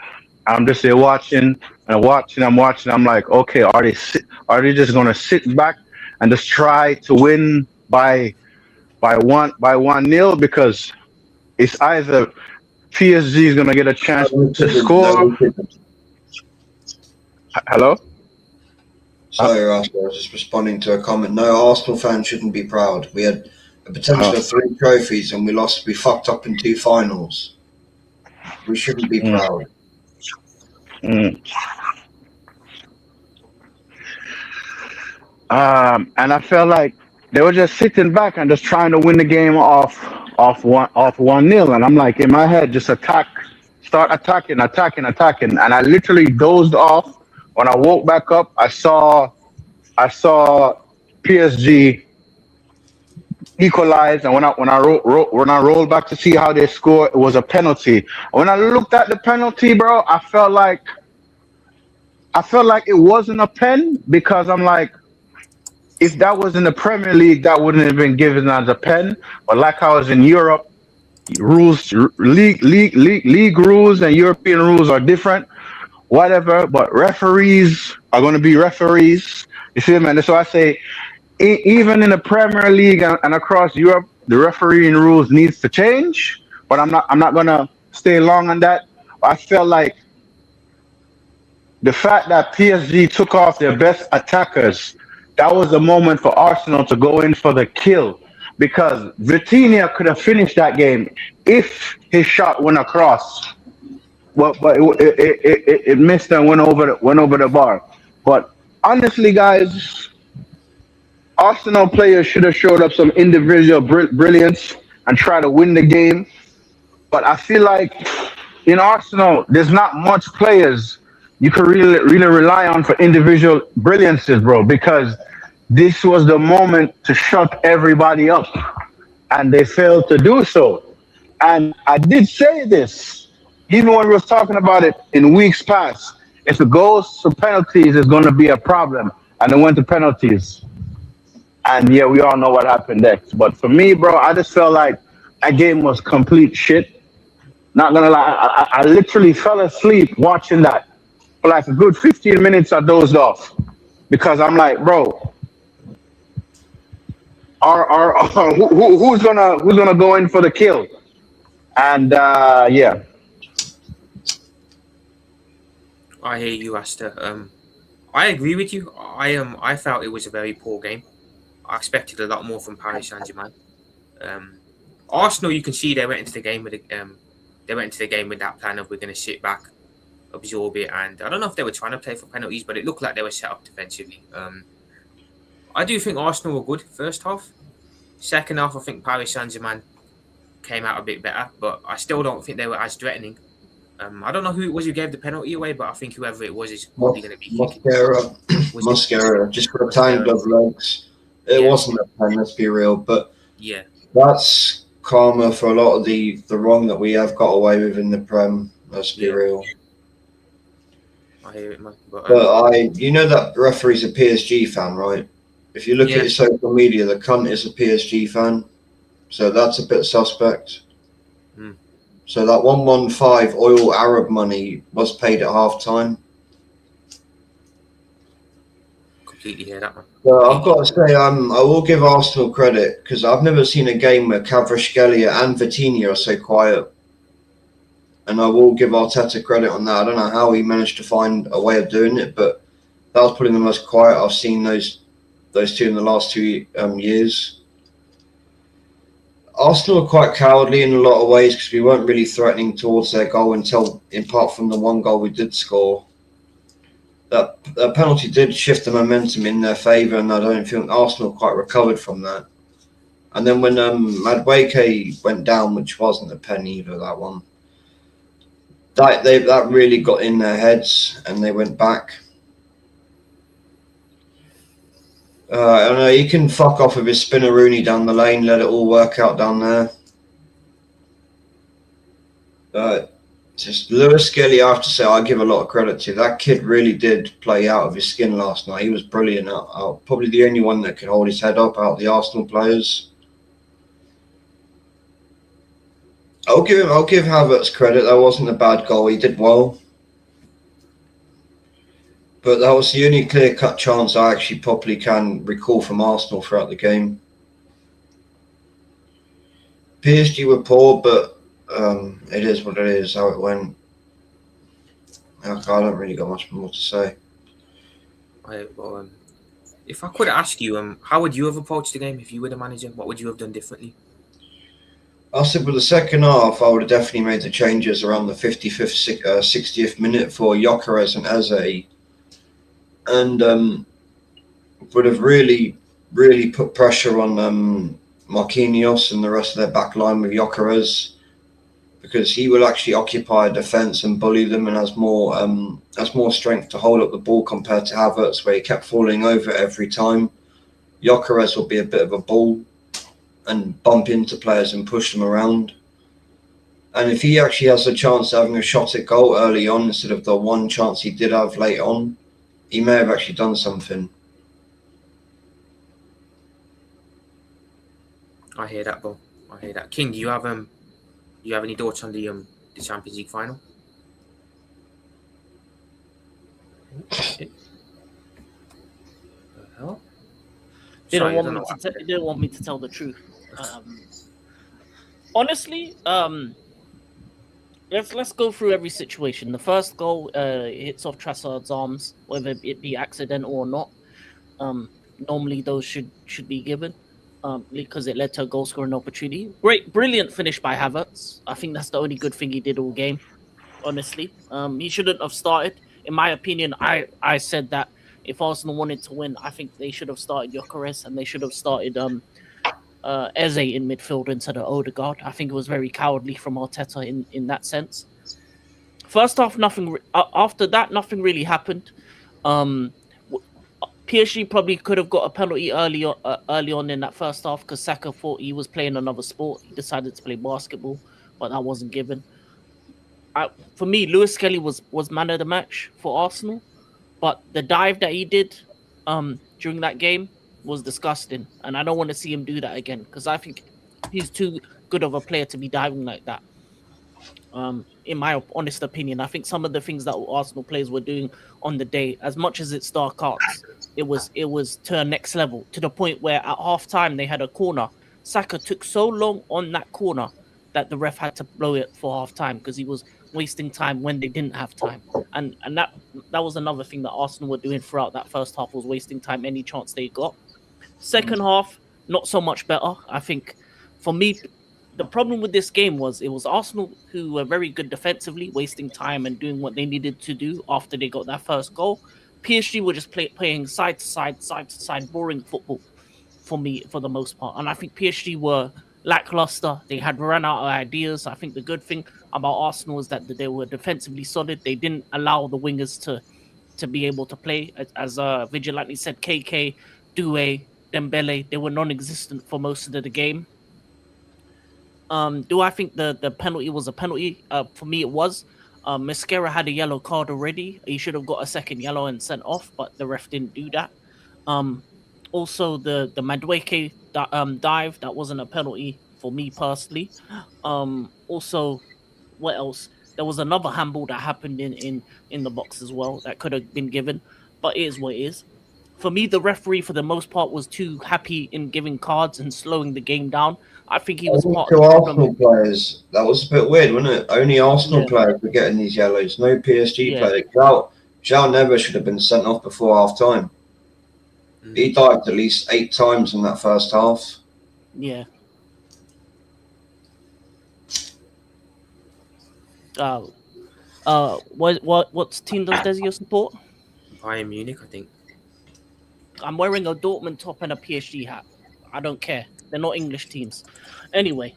I'm just there watching. I'm watching. I'm like, okay, are they just gonna sit back and just try to win by 1-0? Because it's either PSG is gonna get a chance to score. Hello? Sorry, Arsenal. I was just responding to a comment. No, Arsenal fans shouldn't be proud. We had a potential of 3 trophies and we lost. We fucked up in 2 finals. We shouldn't be proud. And I felt like they were just sitting back and just trying to win the game off 1-0. And I'm like, in my head, just start attacking. And I literally dozed off. When I woke back up, I saw PSG equalize, and when I rolled back to see how they scored, it was a penalty. When I looked at the penalty, bro, I felt like it wasn't a pen, because I'm like, if that was in the Premier League, that wouldn't have been given as a pen. But like I was in Europe, league rules and European rules are different. Whatever, but referees are going to be referees. You see, man. So I say, even in the Premier League and across Europe, the refereeing rules needs to change. But I'm not going to stay long on that. I felt like the fact that PSG took off their best attackers, that was a moment for Arsenal to go in for the kill, because Vitinha could have finished that game if his shot went across. Well, but it missed and went over the bar. But honestly, guys, Arsenal players should have showed up some individual brilliance and try to win the game. But I feel like in Arsenal, there's not much players you can really rely on for individual brilliances, bro, because this was the moment to shut everybody up, and they failed to do so. And I did say this, even when we was talking about it in weeks past, if it goes to penalties, it's going to be a problem. And it went to penalties. And yeah, we all know what happened next. But for me, bro, I just felt like that game was complete shit. Not going to lie, I literally fell asleep watching that. For like a good 15 minutes, I dozed off. Because I'm like, bro, who's gonna go in for the kill? And yeah. I hear you, Asta. I agree with you. I felt it was a very poor game. I expected a lot more from Paris Saint-Germain. Arsenal, you can see they went into the game with that plan of we're going to sit back, absorb it, and I don't know if they were trying to play for penalties, but it looked like they were set up defensively. I do think Arsenal were good first half. Second half, I think Paris Saint-Germain came out a bit better, but I still don't think they were as threatening. I don't know who it was who gave the penalty away, but I think whoever it was is probably going to be Mascara. Just for a tiny glove legs. It wasn't a pen, let's be real, but yeah, that's karma for a lot of the wrong that we have got away with in the Prem. Let's be real. I hear it, man. But you know that referee's a PSG fan, right? If you look at his social media, the cunt is a PSG fan, so that's a bit suspect. So that 115 oil Arab money was paid at half time. completely hear that, man. Well, I've got to say, I will give Arsenal credit because I've never seen a game where Kvaratskhelia and Vitinha are so quiet. And I will give Arteta credit on that. I don't know how he managed to find a way of doing it, but that was probably the most quiet I've seen those two in the last 2 years. Arsenal are quite cowardly in a lot of ways because we weren't really threatening towards their goal until, apart from the one goal we did score. That penalty did shift the momentum in their favour, and I don't think Arsenal quite recovered from that. And then when Madueke went down, which wasn't a pen either, that one, that really got in their heads, and they went back. I don't know, he can fuck off with his Spinaroonie down the lane, let it all work out down there. Just Lewis Skelly, I have to say, I give a lot of credit to. That kid really did play out of his skin last night. He was brilliant. Probably the only one that could hold his head up out of the Arsenal players. I'll give Havertz credit. That wasn't a bad goal. He did well. But that was the only clear-cut chance I actually properly can recall from Arsenal throughout the game. PSG were poor, but it is what it is, how it went. I don't really got much more to say. Well, if I could ask you, how would you have approached the game if you were the manager? What would you have done differently? I said with the second half, I would have definitely made the changes around the 55th, 60th minute for Gyökeres and Eze. And would have really, really put pressure on Marquinhos and the rest of their back line with Gyökeres, because he will actually occupy defence and bully them, and has more strength to hold up the ball compared to Havertz, where he kept falling over every time. Gyökeres will be a bit of a bull and bump into players and push them around. And if he actually has a chance of having a shot at goal early on instead of the one chance he did have late on, he may have actually done something. I hear that, Bo. I hear that. King, do you have any thoughts on the Champions League final? The hell? They Sorry, I didn't don't know want what me to. They didn't want me to tell the truth. Honestly, let's go through every situation. The first goal hits off Trossard's arms, whether it be accidental or not. Normally those should be given, because it led to a goal scoring opportunity. Brilliant finish by Havertz. I think that's the only good thing he did all game. Honestly, he shouldn't have started. In my opinion, I said that if Arsenal wanted to win, I think they should have started Gyökeres and they should have started Eze in midfield instead of Odegaard. I think it was very cowardly from Arteta in that sense. First half, nothing. After that, nothing really happened. PSG probably could have got a penalty early on in that first half because Saka thought he was playing another sport. He decided to play basketball, but that wasn't given. For me, Lewis Skelly was man of the match for Arsenal, but the dive that he did during that game was disgusting, and I don't want to see him do that again because I think he's too good of a player to be diving like that. In my honest opinion, I think some of the things that Arsenal players were doing on the day, as much as it's dark arts, it was to a next level, to the point where at half time they had a corner. Saka took so long on that corner that the ref had to blow it for half time because he was wasting time when they didn't have time. And that was another thing that Arsenal were doing throughout that first half, was wasting time any chance they got. Second half, not so much better. I think for me, the problem with this game was it was Arsenal who were very good defensively, wasting time and doing what they needed to do after they got that first goal. PSG were just playing side to side, boring football for me for the most part. And I think PSG were lackluster. They had run out of ideas. I think the good thing about Arsenal is that they were defensively solid. They didn't allow the wingers to be able to play. As Vigilante said, KK, Doué, Dembele, they were non-existent for most of the game. Do I think the penalty was a penalty? For me, it was. Mosquera had a yellow card already. He should have got a second yellow and sent off, but the ref didn't do that. Also, the Madueke dive, that wasn't a penalty for me personally. Also, what else? There was another handball that happened in the box as well that could have been given, but it is what it is. for me, the referee for the most part was too happy in giving cards and slowing the game down. I think he was Only part two of the problem. Arsenal players. That was a bit weird, wasn't it? Only Arsenal Yeah. players were getting these yellows. No PSG Yeah. player. João Neves should have been sent off before half time. He dived at least 8 times in that first half. Yeah. What team does Desio support? Bayern Munich, I think. I'm wearing a Dortmund top and a PSG hat. I don't care. They're not English teams. Anyway,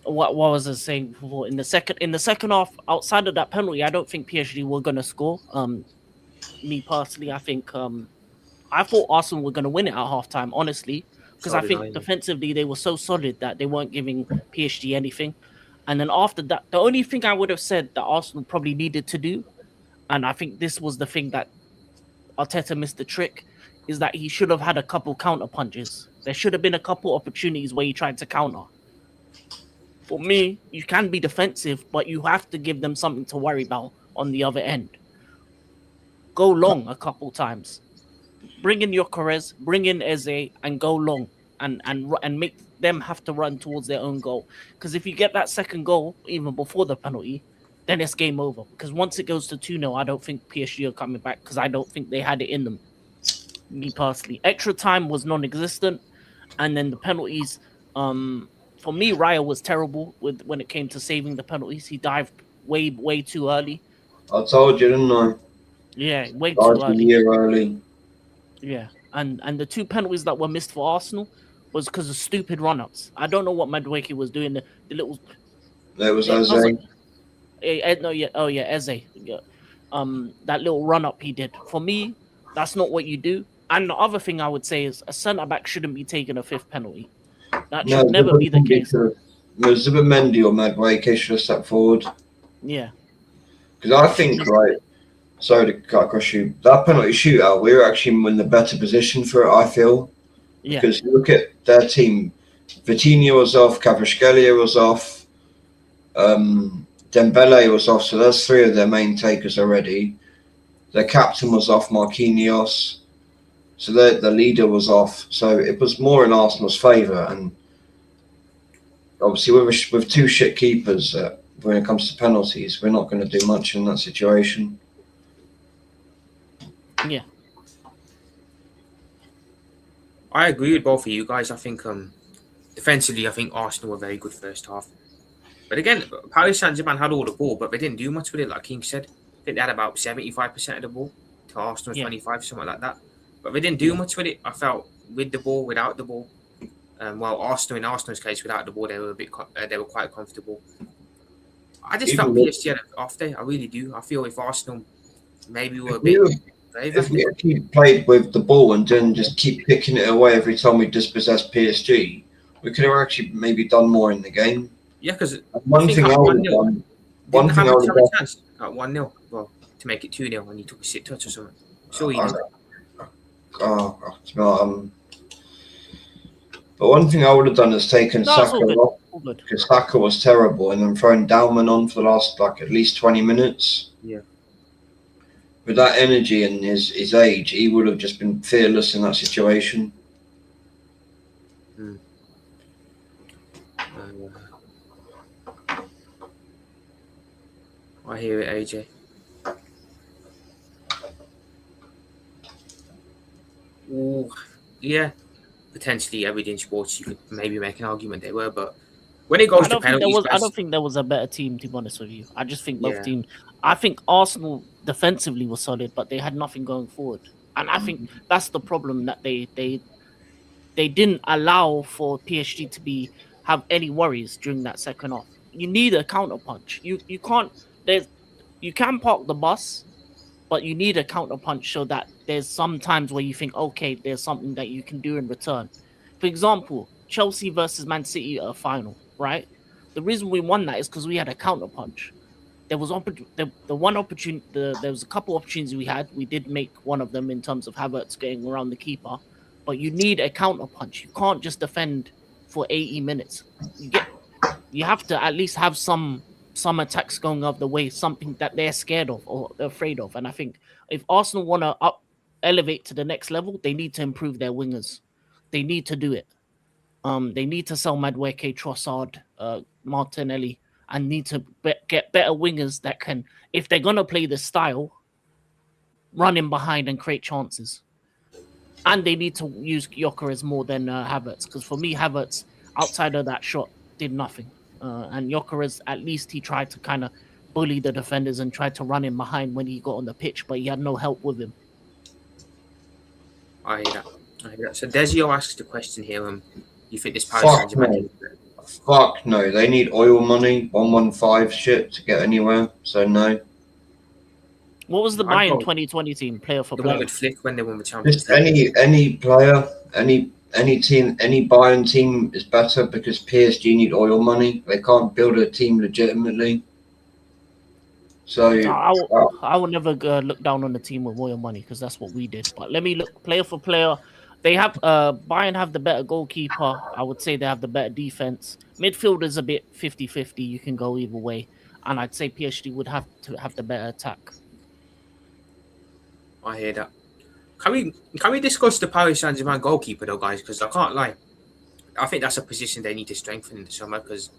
what was I saying before? In the second half, outside of that penalty, I don't think PSG were gonna score. Me personally, I think I thought Arsenal were gonna win it at halftime, honestly, because So I did think defensively they were so solid that they weren't giving PSG anything. And then after that, the only thing I would have said that Arsenal probably needed to do, and I think this was the thing that Arteta missed the trick, is that he should have had a couple counter punches. There should have been a couple opportunities where he tried to counter. For me, you can be defensive, but you have to give them something to worry about on the other end. Go long a couple times. Bring in your Corez, bring in Eze, and go long, and make them have to run towards their own goal. Because if you get that second goal, even before the penalty, then it's game over. Because once it goes to 2-0, I don't think PSG are coming back, because I don't think they had it in them. Me personally. Extra time was non-existent. And then the penalties, for me, Raya was terrible when it came to saving the penalties. He dived way too early. I told you, didn't I? Yeah, way too Started a early. year early. Yeah, and the 2 penalties that were missed for Arsenal was because of stupid run-ups. I don't know what Madueke was doing. The little There was Yeah, Eze. Eze. Yeah. That little run-up he did. For me, that's not what you do. And the other thing I would say is a centre-back shouldn't be taking a 5th penalty. That should never be the case. Zubimendi or Madueke should have stepped forward. Yeah. Because I think, right, sorry to cut across you, that penalty shootout, we were actually in the better position for it, I feel. Yeah. Because you look at their team, Vitinha was off, Kvaratskhelia was off, Dembele was off, so there's 3 of their main takers already. Their captain was off, Marquinhos, so the leader was off. So it was more in Arsenal's favour, and obviously with 2 shit keepers, when it comes to penalties, we're not going to do much in that situation. Yeah. I agree with both of you guys. I think defensively, I think Arsenal were very good first half. But again, Paris Saint-Germain had all the ball, but they didn't do much with it, like King said. I think they had about 75% of the ball to Arsenal, 25, something like that. But they didn't do much with it. I felt with the ball, without the ball. While Arsenal, in Arsenal's case, without the ball, they were they were quite comfortable. I just felt PSG had an off day. I really do. I feel if Arsenal maybe were a bit braver. If we actually played with the ball and didn't just keep picking it away every time we dispossessed PSG, we could have actually maybe done more in the game. Yeah, because one thing I would have done. One thing I would have done. Chance at 1-0. Well, to make it 2-0 and you took a sit touch or something. Sure, you did. But one thing I would have done is taken Saka off, good. because Saka was terrible, and then thrown Dalman on for the last at least 20 minutes. Yeah. With that energy and his age, he would have just been fearless in that situation. I hear it, AJ. Ooh, yeah, potentially everything sports you could maybe make an argument they were, but when it goes to penalties, I don't think there was a better team, to be honest with you. I just think both teams. I think Arsenal defensively was solid, but they had nothing going forward, and I think that's the problem, that they didn't allow for PSG to have any worries during that second half. You need a counter punch. You can't. You can park the bus, but you need a counter punch so that there's some times where you think, okay, there's something that you can do in return. For example, Chelsea versus Man City at a final, right? The reason we won that is because we had a counter punch. There was one opportunity. There was a couple opportunities we had. We did make one of them in terms of Havertz getting around the keeper, but you need a counter punch. You can't just defend for 80 minutes. You have to at least have some attacks going of the way, something that they're scared of or they're afraid of. And I think if Arsenal want to elevate to the next level, they need to improve their wingers. They need to do it. They need to sell Madueke, Trossard, Martinelli, and need to get better wingers that can, if they're gonna play this style, run in behind and create chances. And they need to use Gyökeres more than Havertz, because for me, Havertz, outside of that shot, did nothing. And Gyökeres, at least he tried to kind of bully the defenders and tried to run in behind when he got on the pitch, but he had no help with him. I hear that. So Desio asks the question here. You think this Paris Fuck Saint-Germain? no. Fuck no. They need oil money, 115 shit to get anywhere. So no. What was the I'd Bayern go- 2020 team, player for The one player? with Flick when they won the Champions Just League. any player, any team, any Bayern team is better because PSG need oil money. They can't build a team legitimately. So I will never look down on the team with royal money because that's what we did. But let me look player for player. They have Bayern have the better goalkeeper. I would say they have the better defense. Midfield is a bit 50-50. You can go either way. And I'd say PSG would have to have the better attack. I hear that. Can we discuss the Paris Saint-Germain goalkeeper though, guys? Because I can't lie. I think that's a position they need to strengthen in the summer because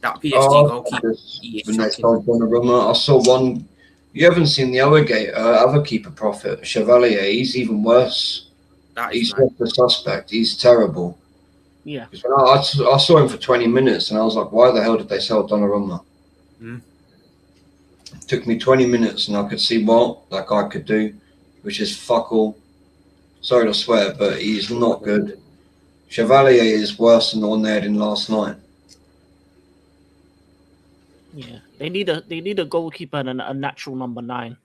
that PSG goalkeeper. He is when they shocking. sold Donnarumma, I saw one. You haven't seen the other keeper prophet, Chevalier. He's even worse. That is He's mad. just the suspect. He's terrible. Yeah. Because when I saw him for 20 minutes and I was like, why the hell did they sell Donnarumma? It took me 20 minutes and I could see what that guy could do, which is fuck all. Sorry to swear, but he's not good. Chevalier is worse than the one they had in last night. Yeah. They need a goalkeeper and a natural number 9.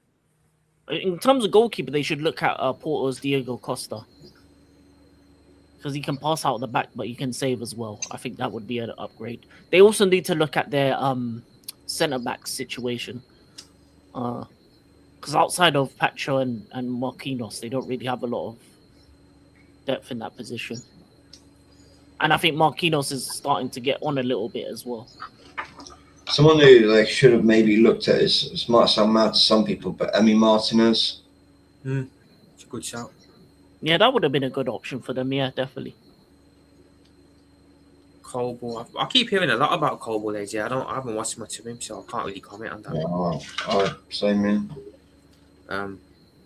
In terms of goalkeeper, they should look at Porto's Diego Costa. Because he can pass out the back, but he can save as well. I think that would be an upgrade. They also need to look at their centre back situation. Because outside of Pacho and Marquinhos, they don't really have a lot of depth in that position. And I think Marquinhos is starting to get on a little bit as well. Someone who they should have maybe looked at is, this might sound mad to some people, but Emi Martinez. It's a good shout. Yeah, that would have been a good option for them. Yeah, definitely. Colball. I keep hearing a lot about Colball lately. I haven't watched much of him, so I can't really comment on that. Same man.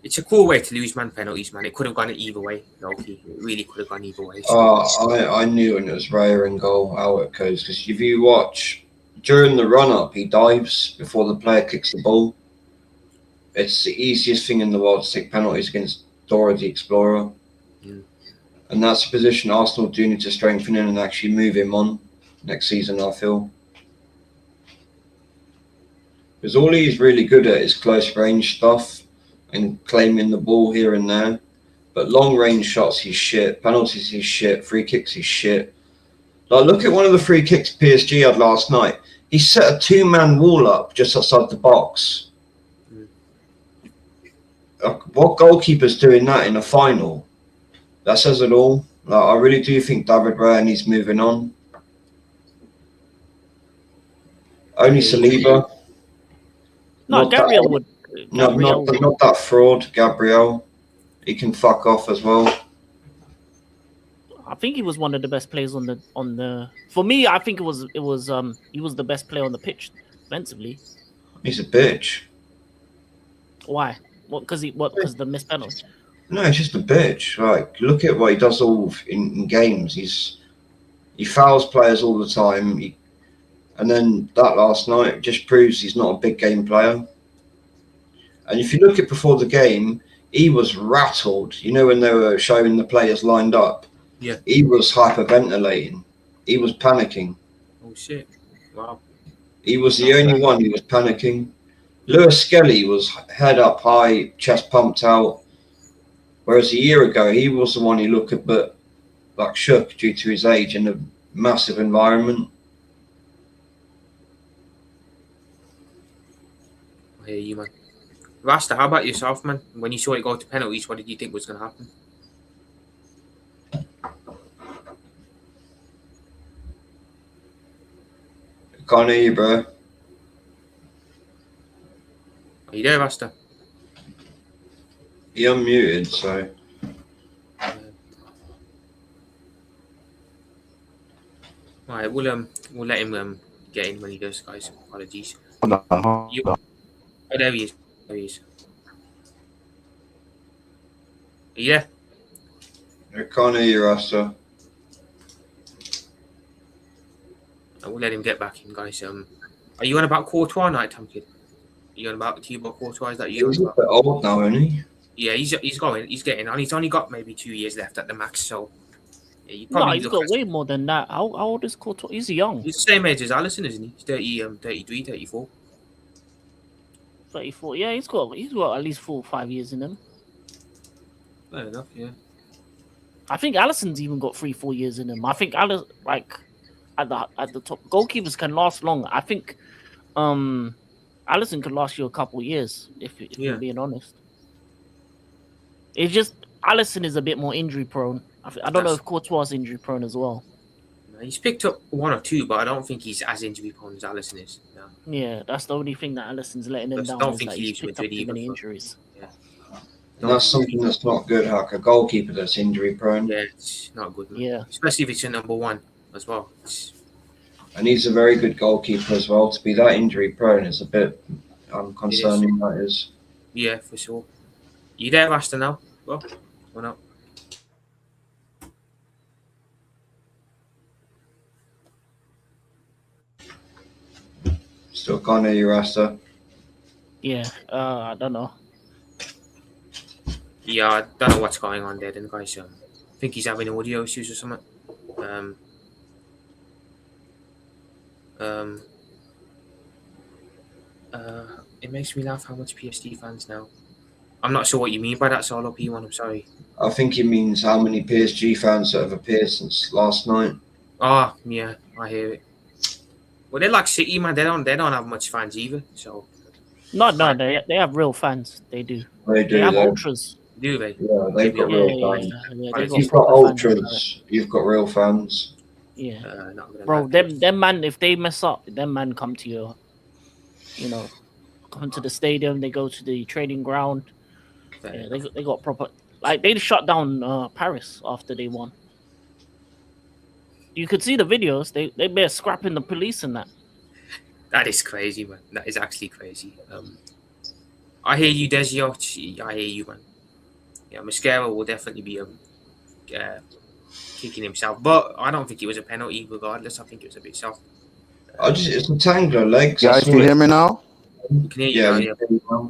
It's a cool way to lose penalties, man. It could have gone either way. It really could have gone either way. I knew when it was Raya in goal how it goes, because if you watch during the run-up, he dives before the player kicks the ball. It's the easiest thing in the world to take penalties against Dora the Explorer. And that's a position Arsenal do need to strengthen in and actually move him on next season, I feel. Because all he's really good at is close range stuff and claiming the ball here and there. But long range shots, he's shit. Penalties, he's shit. Free kicks, he's shit. Like, look at one of the free kicks PSG had last night. He set a 2-man wall up just outside the box. What goalkeeper's doing that in a final? That says it all. Like, I really do think David Raya needs moving on. Only Saliba. No, Not Gabriel that- would. Not that fraud, Gabriel. He can fuck off as well. I think he was one of the best players on the. For me, I think it was he was the best player on the pitch defensively. He's a bitch. Why? Because the missed penalty. No, he's just a bitch. Like, look at what he does all in games. He fouls players all the time. And then that last night just proves he's not a big game player. And if you look at before the game, he was rattled. You know, when they were showing the players lined up, Yeah. he was hyperventilating. He was panicking. Oh shit! Wow. He was the only one who was panicking. Lewis Skelly was head up high, chest pumped out. Whereas a year ago, he was the one who looked a bit like shook due to his age in a massive environment. I hear you, man. Rasta, how about yourself, man? When you saw it go to penalties, what did you think was going to happen? Can't hear you, bro. Are you there, Rasta? He unmuted, so Alright, we'll let him get in when he does, guys. Apologies. Hold on, hold You, on. oh, there he is. There he is. Yeah. I can't hear you, Rasta. We'll let him get back in, guys. Are you on about Courtois night, Tom Kid? Are you on about Thibaut Courtois? Is that you? He's a bit old now, isn't he? Yeah, he's getting on. He's only got maybe 2 years left at the max, so yeah, you No, probably he's look got at- way more than that. How old is Courtois? He's young. He's the same age as Alisson, isn't he? He's 33, 34. 34. Yeah, he's got at least 4 or 5 years in him. Fair enough, yeah. I think Alisson's even got 3-4 years in him. I think Alisson, like at the top, goalkeepers can last long. I think Alisson could last you a couple years if Yeah. you're being honest. It's just Alisson is a bit more injury prone. I don't know if Courtois is injury prone as well. He's picked up 1 or 2, but I don't think he's as injury prone as Alisson is. No. Yeah, that's the only thing that Alisson's letting him I down. don't Is think that he he's leaves picked up Madrid too many either, injuries. And that's something that's not good, like a goalkeeper that's injury prone. Yeah, it's not good, man. Yeah. Especially if it's your number 1 as well. And he's a very good goalkeeper as well. To be that injury prone is a bit concerning, that is. Yeah, for sure. You there, Rasta, now? Well, or not? Still can't hear you, Rasta. Yeah, I don't know. Yeah, I don't know what's going on there, then, guys. I think he's having audio issues or something. It makes me laugh how much PSG fans now. I'm not sure what you mean by that, Solo P1. I'm sorry. I think it means how many PSG fans that have appeared since last night. Oh, yeah, I hear it. Well, they're like City, man. They don't have much fans either. So No, they have real fans. They do. They do. They have though. ultras. do they? Yeah, they've got real fans. They If got you've got proper fans. ultras, you've got real fans. Yeah, Not gonna bro. lie. Them man. If they mess up, them man come to your, come to the stadium. They go to the training ground. Fair Yeah, enough. they got proper. Like they shut down Paris after they won. You could see the videos. They were scrapping the police and that. That is crazy, man. That is actually crazy. I hear you, Desio. I hear you, man. Yeah, Mascara will definitely be kicking himself, but I don't think it was a penalty. Regardless, I think it was a bit soft. It's a tangle legs. Guys, can you hear me now? You can hear you Yeah. now, yeah.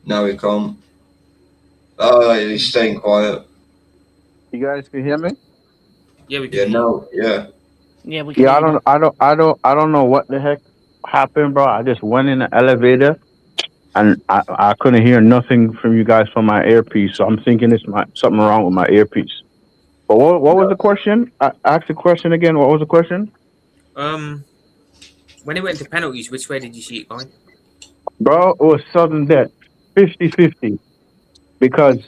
Now we can't. Oh, he's staying quiet. You guys can hear me? Yeah, we can. Yeah, hear you. no, yeah. Yeah, we can. Yeah, hear you. I don't know what the heck happened, bro. I just went in the elevator and I couldn't hear nothing from you guys from my earpiece. So I'm thinking it's something wrong with my earpiece. But what was the question? I asked the question again. What was the question? When it went to penalties, which way did you see it going? Bro, it was sudden death. 50-50. Because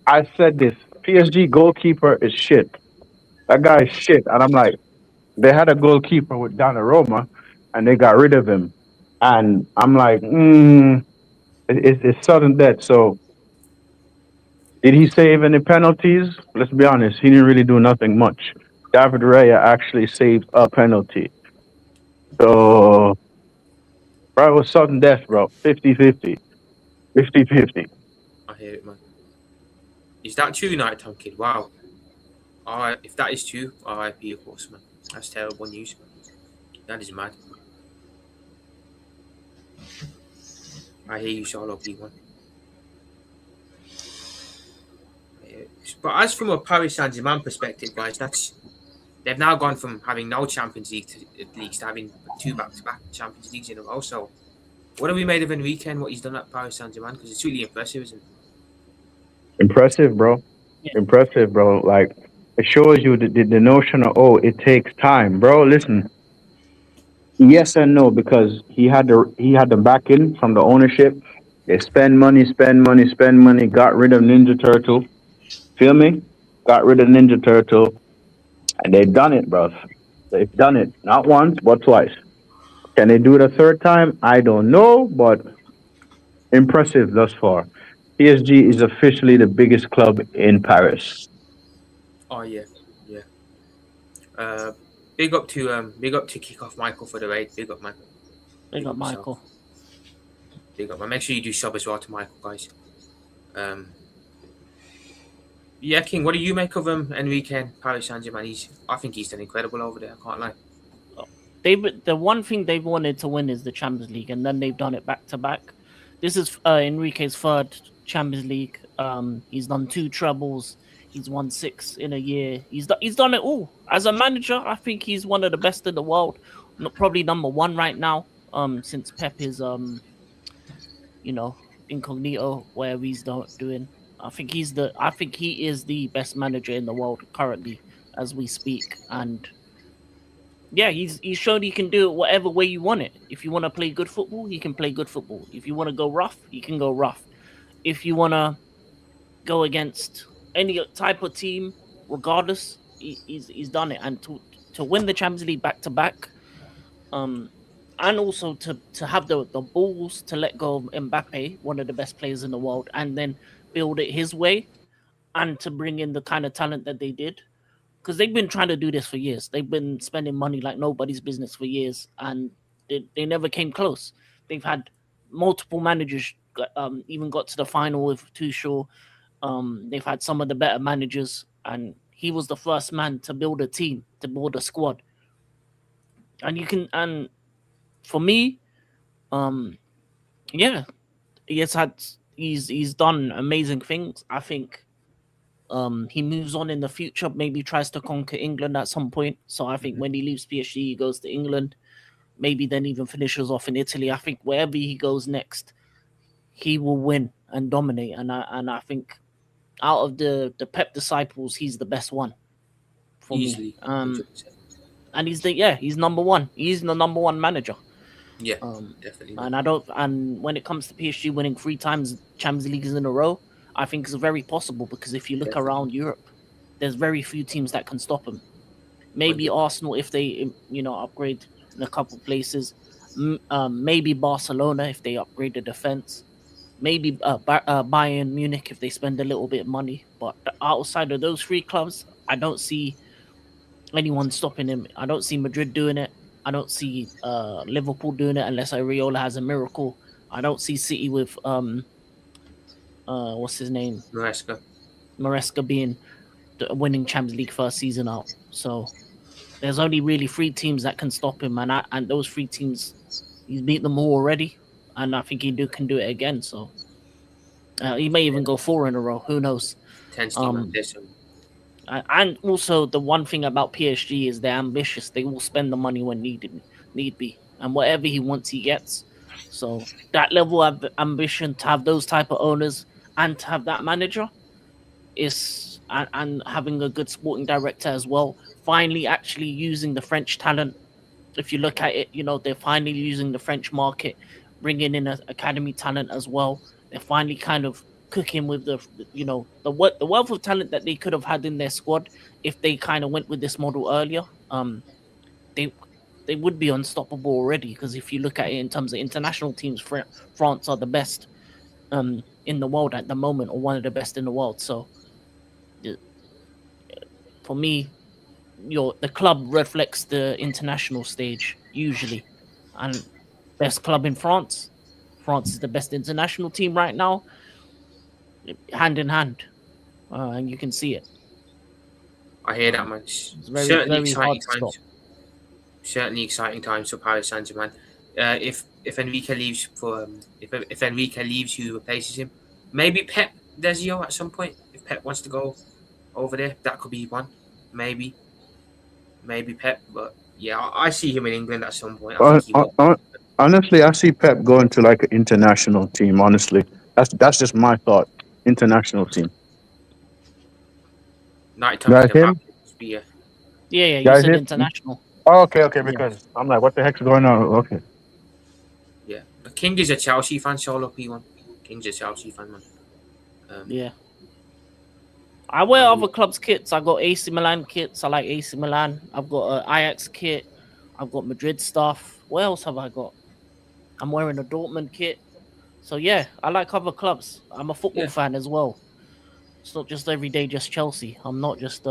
I said this. PSG goalkeeper is shit. That guy is shit. And I'm like, they had a goalkeeper with Donnarumma and they got rid of him. And I'm like, it's sudden death. So did he save any penalties? Let's be honest, he didn't really do nothing much. David Raya actually saved a penalty. So, bro, it was sudden death, bro. 50-50. 50-50. I hear it, man. Is that true, Night Time Kid? Wow. Alright, if that is true, RIP, of course, man. That's terrible news. That is mad. I hear you, Solo P1. But as from a Paris Saint-Germain perspective, guys, they've now gone from having no Champions League to having 2 back-to-back Champions Leagues in a row. So, what have we made of Enrique and what he's done at Paris Saint-Germain? Because it's really impressive, isn't it? Impressive, bro. Yeah. Impressive, bro. Like, it shows you the notion of, it takes time. Bro, listen. Yes and no, because he had the backing from the ownership. They spend money, got rid of Ninja Turtle. Feel me? Got rid of Ninja Turtle. And they've done it, bro. They've done it. Not once, but twice. Can they do it a third time? I don't know, but Impressive thus far. PSG is officially the biggest club in Paris. Oh yeah, yeah. Uh, big up to kick off Michael for the raid. Big up, man. Big Big up up yourself. Michael. Big up, man. Make sure you do sub as well to Michael, guys. Um, yeah, King. What do you make of Enrique and Paris Saint-Germain? I think he's done incredible over there. I can't lie. The one thing they've wanted to win is the Champions League, and then they've done it back to back. This is Enrique's third Champions League. He's done 2 trebles. He's won 6 in a year. He's done it all. As a manager, I think he's one of the best in the world. Probably number 1 right now. Since Pep is incognito, where he's doing. I think he is the best manager in the world currently as we speak, and yeah, he's shown he can do it whatever way you want it. If you want to play good football, he can play good football. If you want to go rough, he can go rough. If you want to go against any type of team, regardless, he's done it. And to win the Champions League back to back, and also to have the balls to let go of Mbappe, one of the best players in the world, and then build it his way, and to bring in the kind of talent that they did. Because they've been trying to do this for years. They've been spending money like nobody's business for years, and they never came close. They've had multiple managers, even got to the final with Tuchel. They've had some of the better managers, and he was the first man to build a team, to build a squad. And for me, yeah, he's done amazing things. I think he moves on in the future, maybe tries to conquer England at some point. So I think when he leaves PSG, he goes to England, maybe then even finishes off in Italy. I think wherever he goes next, he will win and dominate. And I think out of the Pep disciples, he's the best one for Easily. me. 100%. And he's number 1. He's the number 1 manager. Yeah, definitely. And when it comes to PSG winning 3 times Champions Leagues in a row, I think it's very possible, because if you look around Europe, there's very few teams that can stop them. Maybe Arsenal if they upgrade in a couple places. Maybe Barcelona if they upgrade the defense. Maybe Bayern Munich if they spend a little bit of money. But outside of those 3 clubs, I don't see anyone stopping him. I don't see Madrid doing it. I don't see Liverpool doing it unless Areola has a miracle. I don't see City with what's his name? Maresca being winning Champions League first season out. So there's only really 3 teams that can stop him, and those 3 teams, he's beat them all already, and I think he can do it again. So he may even go 4 in a row. Who knows? And also the one thing about PSG is they're ambitious. They will spend the money when need be, and whatever he wants, he gets. So that level of ambition, to have those type of owners and to have that manager is, and having a good sporting director as well, finally actually using the French talent. If you look at it, they're finally using the French market, bringing in academy talent as well. They're finally kind of cooking with the wealth of talent that they could have had in their squad if they kind of went with this model earlier. They would be unstoppable already, because if you look at it in terms of international teams, France are the best in the world at the moment, or one of the best in the world. So for me, the club reflects the international stage usually, and best club in France. France is the best international team right now, hand in hand, and you can see it. I hear that, man. It's very hard to stop. Certainly exciting times for Paris Saint-Germain. If Enrique leaves if Enrique leaves, who replaces him? Maybe Pep Desio at some point. If Pep wants to go over there, that could be one. Maybe Pep, but yeah, I see him in England at some point. Honestly, I see Pep going to like an international team. Honestly, that's just my thought. International team. Night time. Guys, him? Yeah, you Guys, said him? international. Oh, okay. Because I'm like, what the heck's going on? Okay. Yeah, but King is a Chelsea fan, so look, P1. King's a Chelsea fan, man. Yeah. I wear other clubs' kits. I got AC Milan kits. I like AC Milan. I've got an Ajax kit. I've got Madrid stuff. What else have I got? I'm wearing a Dortmund kit. So yeah, I like other clubs. I'm a football Yeah. fan as well. It's not just every day just Chelsea. I'm not just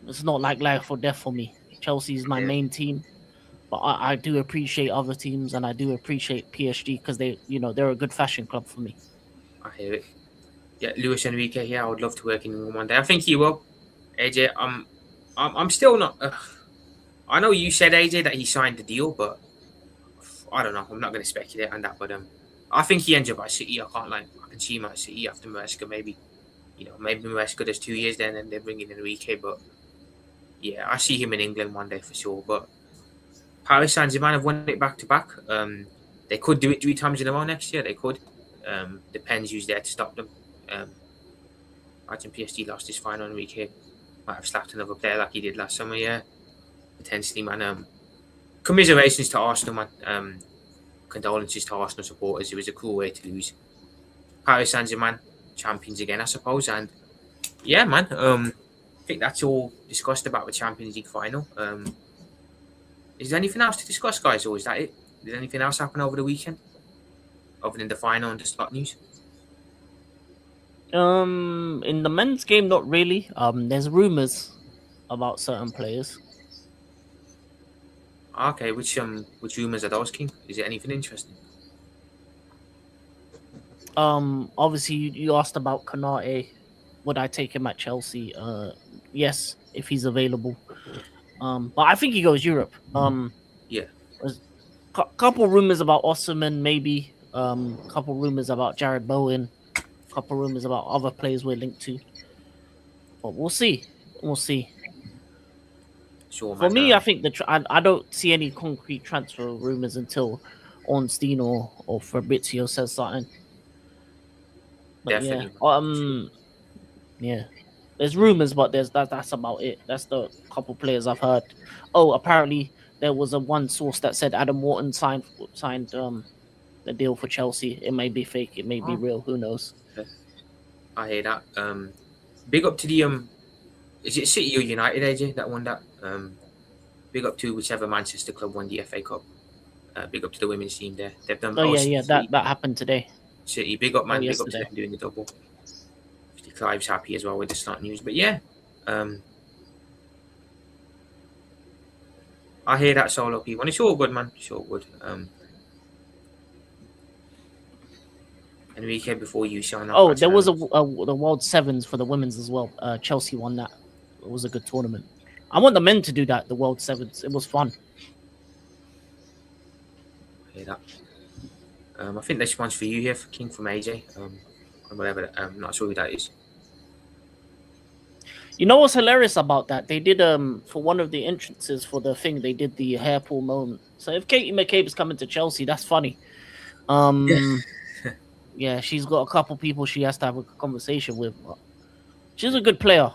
It's not like life or death for me. Chelsea is my Yeah. main team, but I do appreciate other teams and I do appreciate PSG because they're a good fashion club for me. I hear it. Yeah, Luis Enrique. Yeah, I would love to work in England one day. I think he will. AJ, I'm still not. I know you said AJ that he signed the deal, but I don't know. I'm not going to speculate on that. But I think he ends up at City. I can't lie. I can see him at City after Maresca. Maybe maybe Maresca does 2 years then, and they bring in Enrique. But yeah, I see him in England one day for sure. But Paris Saint-Germain have won it back to back. They could do it 3 times in a row next year. They could. Depends who's there to stop them. Imagine PSG lost his final. Enrique might have slapped another player like he did last summer. Yeah, potentially, man. Commiserations to Arsenal, man. Condolences to Arsenal supporters. It was a cruel way to lose. Paris Saint-Germain, champions again, I suppose. And yeah, man. I think that's all discussed about the Champions League final. Is there anything else to discuss, guys, or is that it? Did anything else happen over the weekend, other than the final and the slot news? In the men's game, not really. There's rumors about certain players. Okay, which rumors are those, King? Is it anything interesting? Obviously you asked about Kanate. Would I take him at Chelsea? Yes, if he's available. But I think he goes Europe. Yeah. There's couple rumors about Osimhen, maybe. Couple rumors about Jared Bowen. Couple rumors about other players we're linked to. But we'll see. We'll see. Sure, For man. me, I think I don't see any concrete transfer rumors until Ornstein or Fabrizio says something. But Definitely. yeah. There's rumors, but that's about it. That's the couple players I've heard. Oh, apparently there was one source that said Adam Wharton signed the deal for Chelsea. It may be fake, it may be real. Who knows? I hear that. Big up to the is it City or United, AJ, that won that? Big up to whichever Manchester club won the FA Cup. Big up to the women's team there. They've done. Oh yeah, that happened today. City, big up, man. Big up to yesterday. them doing the double. Clive's happy as well with the start news, but yeah, I hear that solo P1. It's all good, man. It's all good. Enrique, before you sign up. Oh, there was the World Sevens for the women's as well. Chelsea won that. It was a good tournament. I want the men to do that. The World Sevens. It was fun. I hear that. I think this one's for you here, for King, from AJ. Whatever. I'm not sure who that is. You know what's hilarious about that? They did for one of the entrances for the thing, they did the hair pull moment. So if Katie McCabe is coming to Chelsea, that's funny. Yeah, she's got a couple people she has to have a conversation with. She's a good player.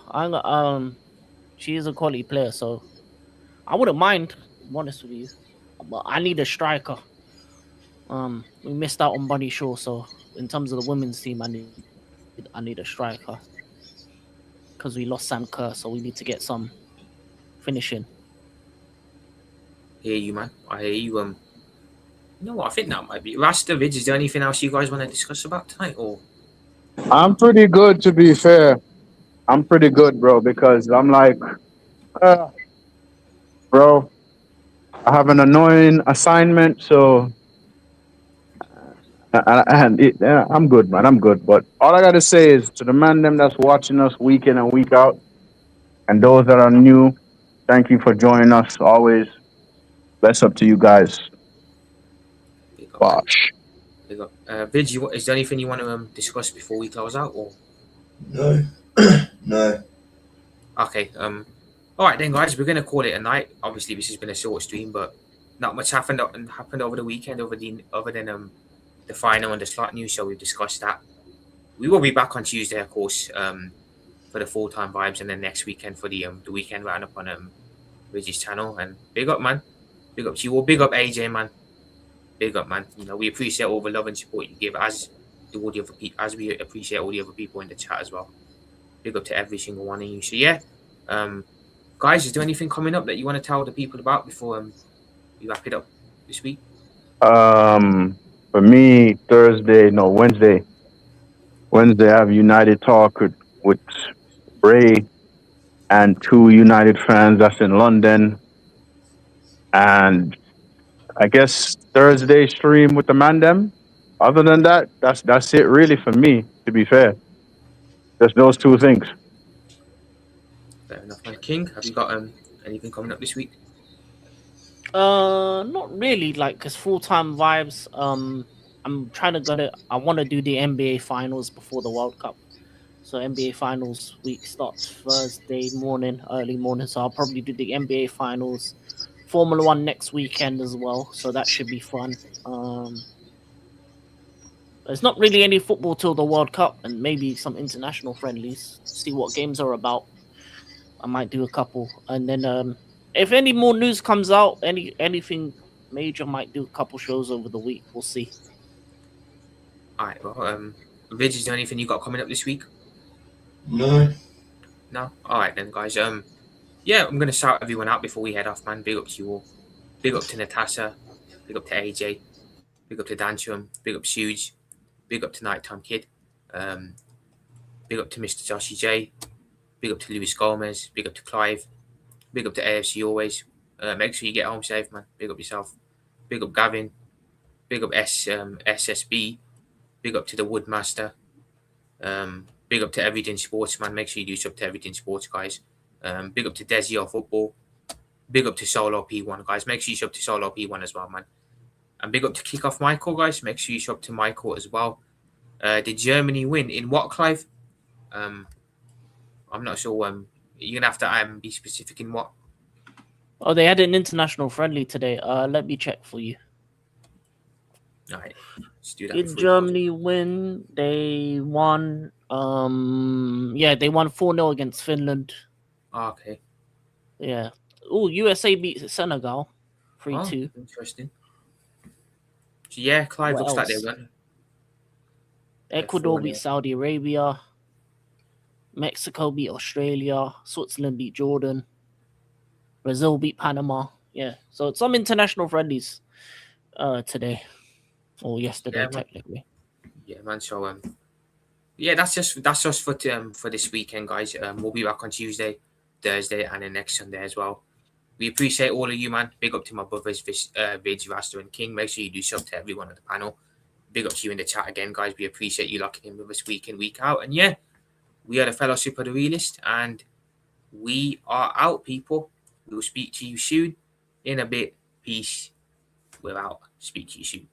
She is a quality player, so I wouldn't mind. I'm honest with you, but I need a striker. We missed out on Bunny Shaw, so in terms of the women's team, I need a striker. Because we lost Sam Kerr, so we need to get some finishing. Hear you, man. I hear you. You know what? I think that might be Rasta Ridge. Is there anything else you guys want to discuss about tonight? Or I'm pretty good, to be fair. I'm pretty good, bro, because I'm like, bro, I have an annoying assignment, so I'm good, man. I'm good. But all I gotta say is to the man them that's watching us week in and week out, and those that are new, thank you for joining us always. Bless up to you guys. Bosh. Vidge, is there anything you want to discuss before we close out? Or No. No. okay. All right then, guys. We're gonna call it a night. Obviously, this has been a short stream, but not much happened over the weekend, other than the final and the slot news. So we've discussed that. We will be back on Tuesday, of course, for the full-time vibes, and then next weekend for the weekend roundup on Ridge's channel. And big up, man. Big up to you all. Big up AJ, man. Big up, man. You know, we appreciate all the love and support you give, as we appreciate all the other people in the chat as well. Big up to every single one of you. So yeah, guys, is there anything coming up that you want to tell the people about before we wrap it up this week? For me, Wednesday. Wednesday, I have United talk with Bray and two United fans that's in London. And I guess Thursday stream with the Mandem. Other than that, that's it really for me, to be fair. Just those two things. Fair enough, man. King, have you got anything coming up this week? Not really. Like, cause full-time vibes. I'm trying to get it. I want to do the NBA finals before the World Cup. So NBA finals week starts Thursday morning, early morning. So I'll probably do the NBA finals, Formula One next weekend as well. So that should be fun. There's not really any football till the World Cup, and maybe some international friendlies. See what games are about. I might do a couple, and then if any more news comes out, anything major, might do a couple shows over the week. We'll see. All right. Well, Vidge, is there anything you got coming up this week? No. No. All right then, guys. Yeah, I'm gonna shout everyone out before we head off, man. Big up to you all. Big up to Natasha. Big up to AJ. Big up to Danchum. Big up Huge. Big up to Nighttime Kid. Big up to Mr. Joshy J. Big up to Luis Gomez. Big up to Clive. Big up to AFC always. Make sure you get home safe, man. Big up yourself. Big up Gavin. Big up SSB. Big up to the Woodmaster. Big up to Everything Sports, man. Make sure you do sub to Everything Sports, guys. Big up to Desi or Football. Big up to Solo P1, guys. Make sure you sub to Solo P1 as well, man. And big up to Kickoff Michael, guys. Make sure you sub to Michael as well. Did Germany win in what, Clive? I'm not sure. You're gonna have to be specific in what. Oh, they had an international friendly today. Let me check for you. All right, let's do that. Did Germany win? They won. Yeah, they won 4-0 against Finland. Oh, okay. Yeah. Oh, USA beat Senegal 3-2. Oh, interesting. So, yeah, Clive, What looks like they else? won. Ecuador 4-0. beat Saudi Arabia. Mexico beat Australia. Switzerland beat Jordan. Brazil beat Panama. Yeah. So it's some international friendlies today. Or yesterday, Yeah, man. technically. Yeah, man. So yeah, that's just for this weekend, guys. We'll be back on Tuesday, Thursday, and then next Sunday as well. We appreciate all of you, man. Big up to my brothers, Vidge, Rasta, and King. Make sure you do sub to everyone on the panel. Big up to you in the chat again, guys. We appreciate you locking in with us week in, week out. And yeah, we are the Fellowship of the Realist, and we are out, people. We will speak to you soon. In a bit. Peace. We're out. Speak to you soon.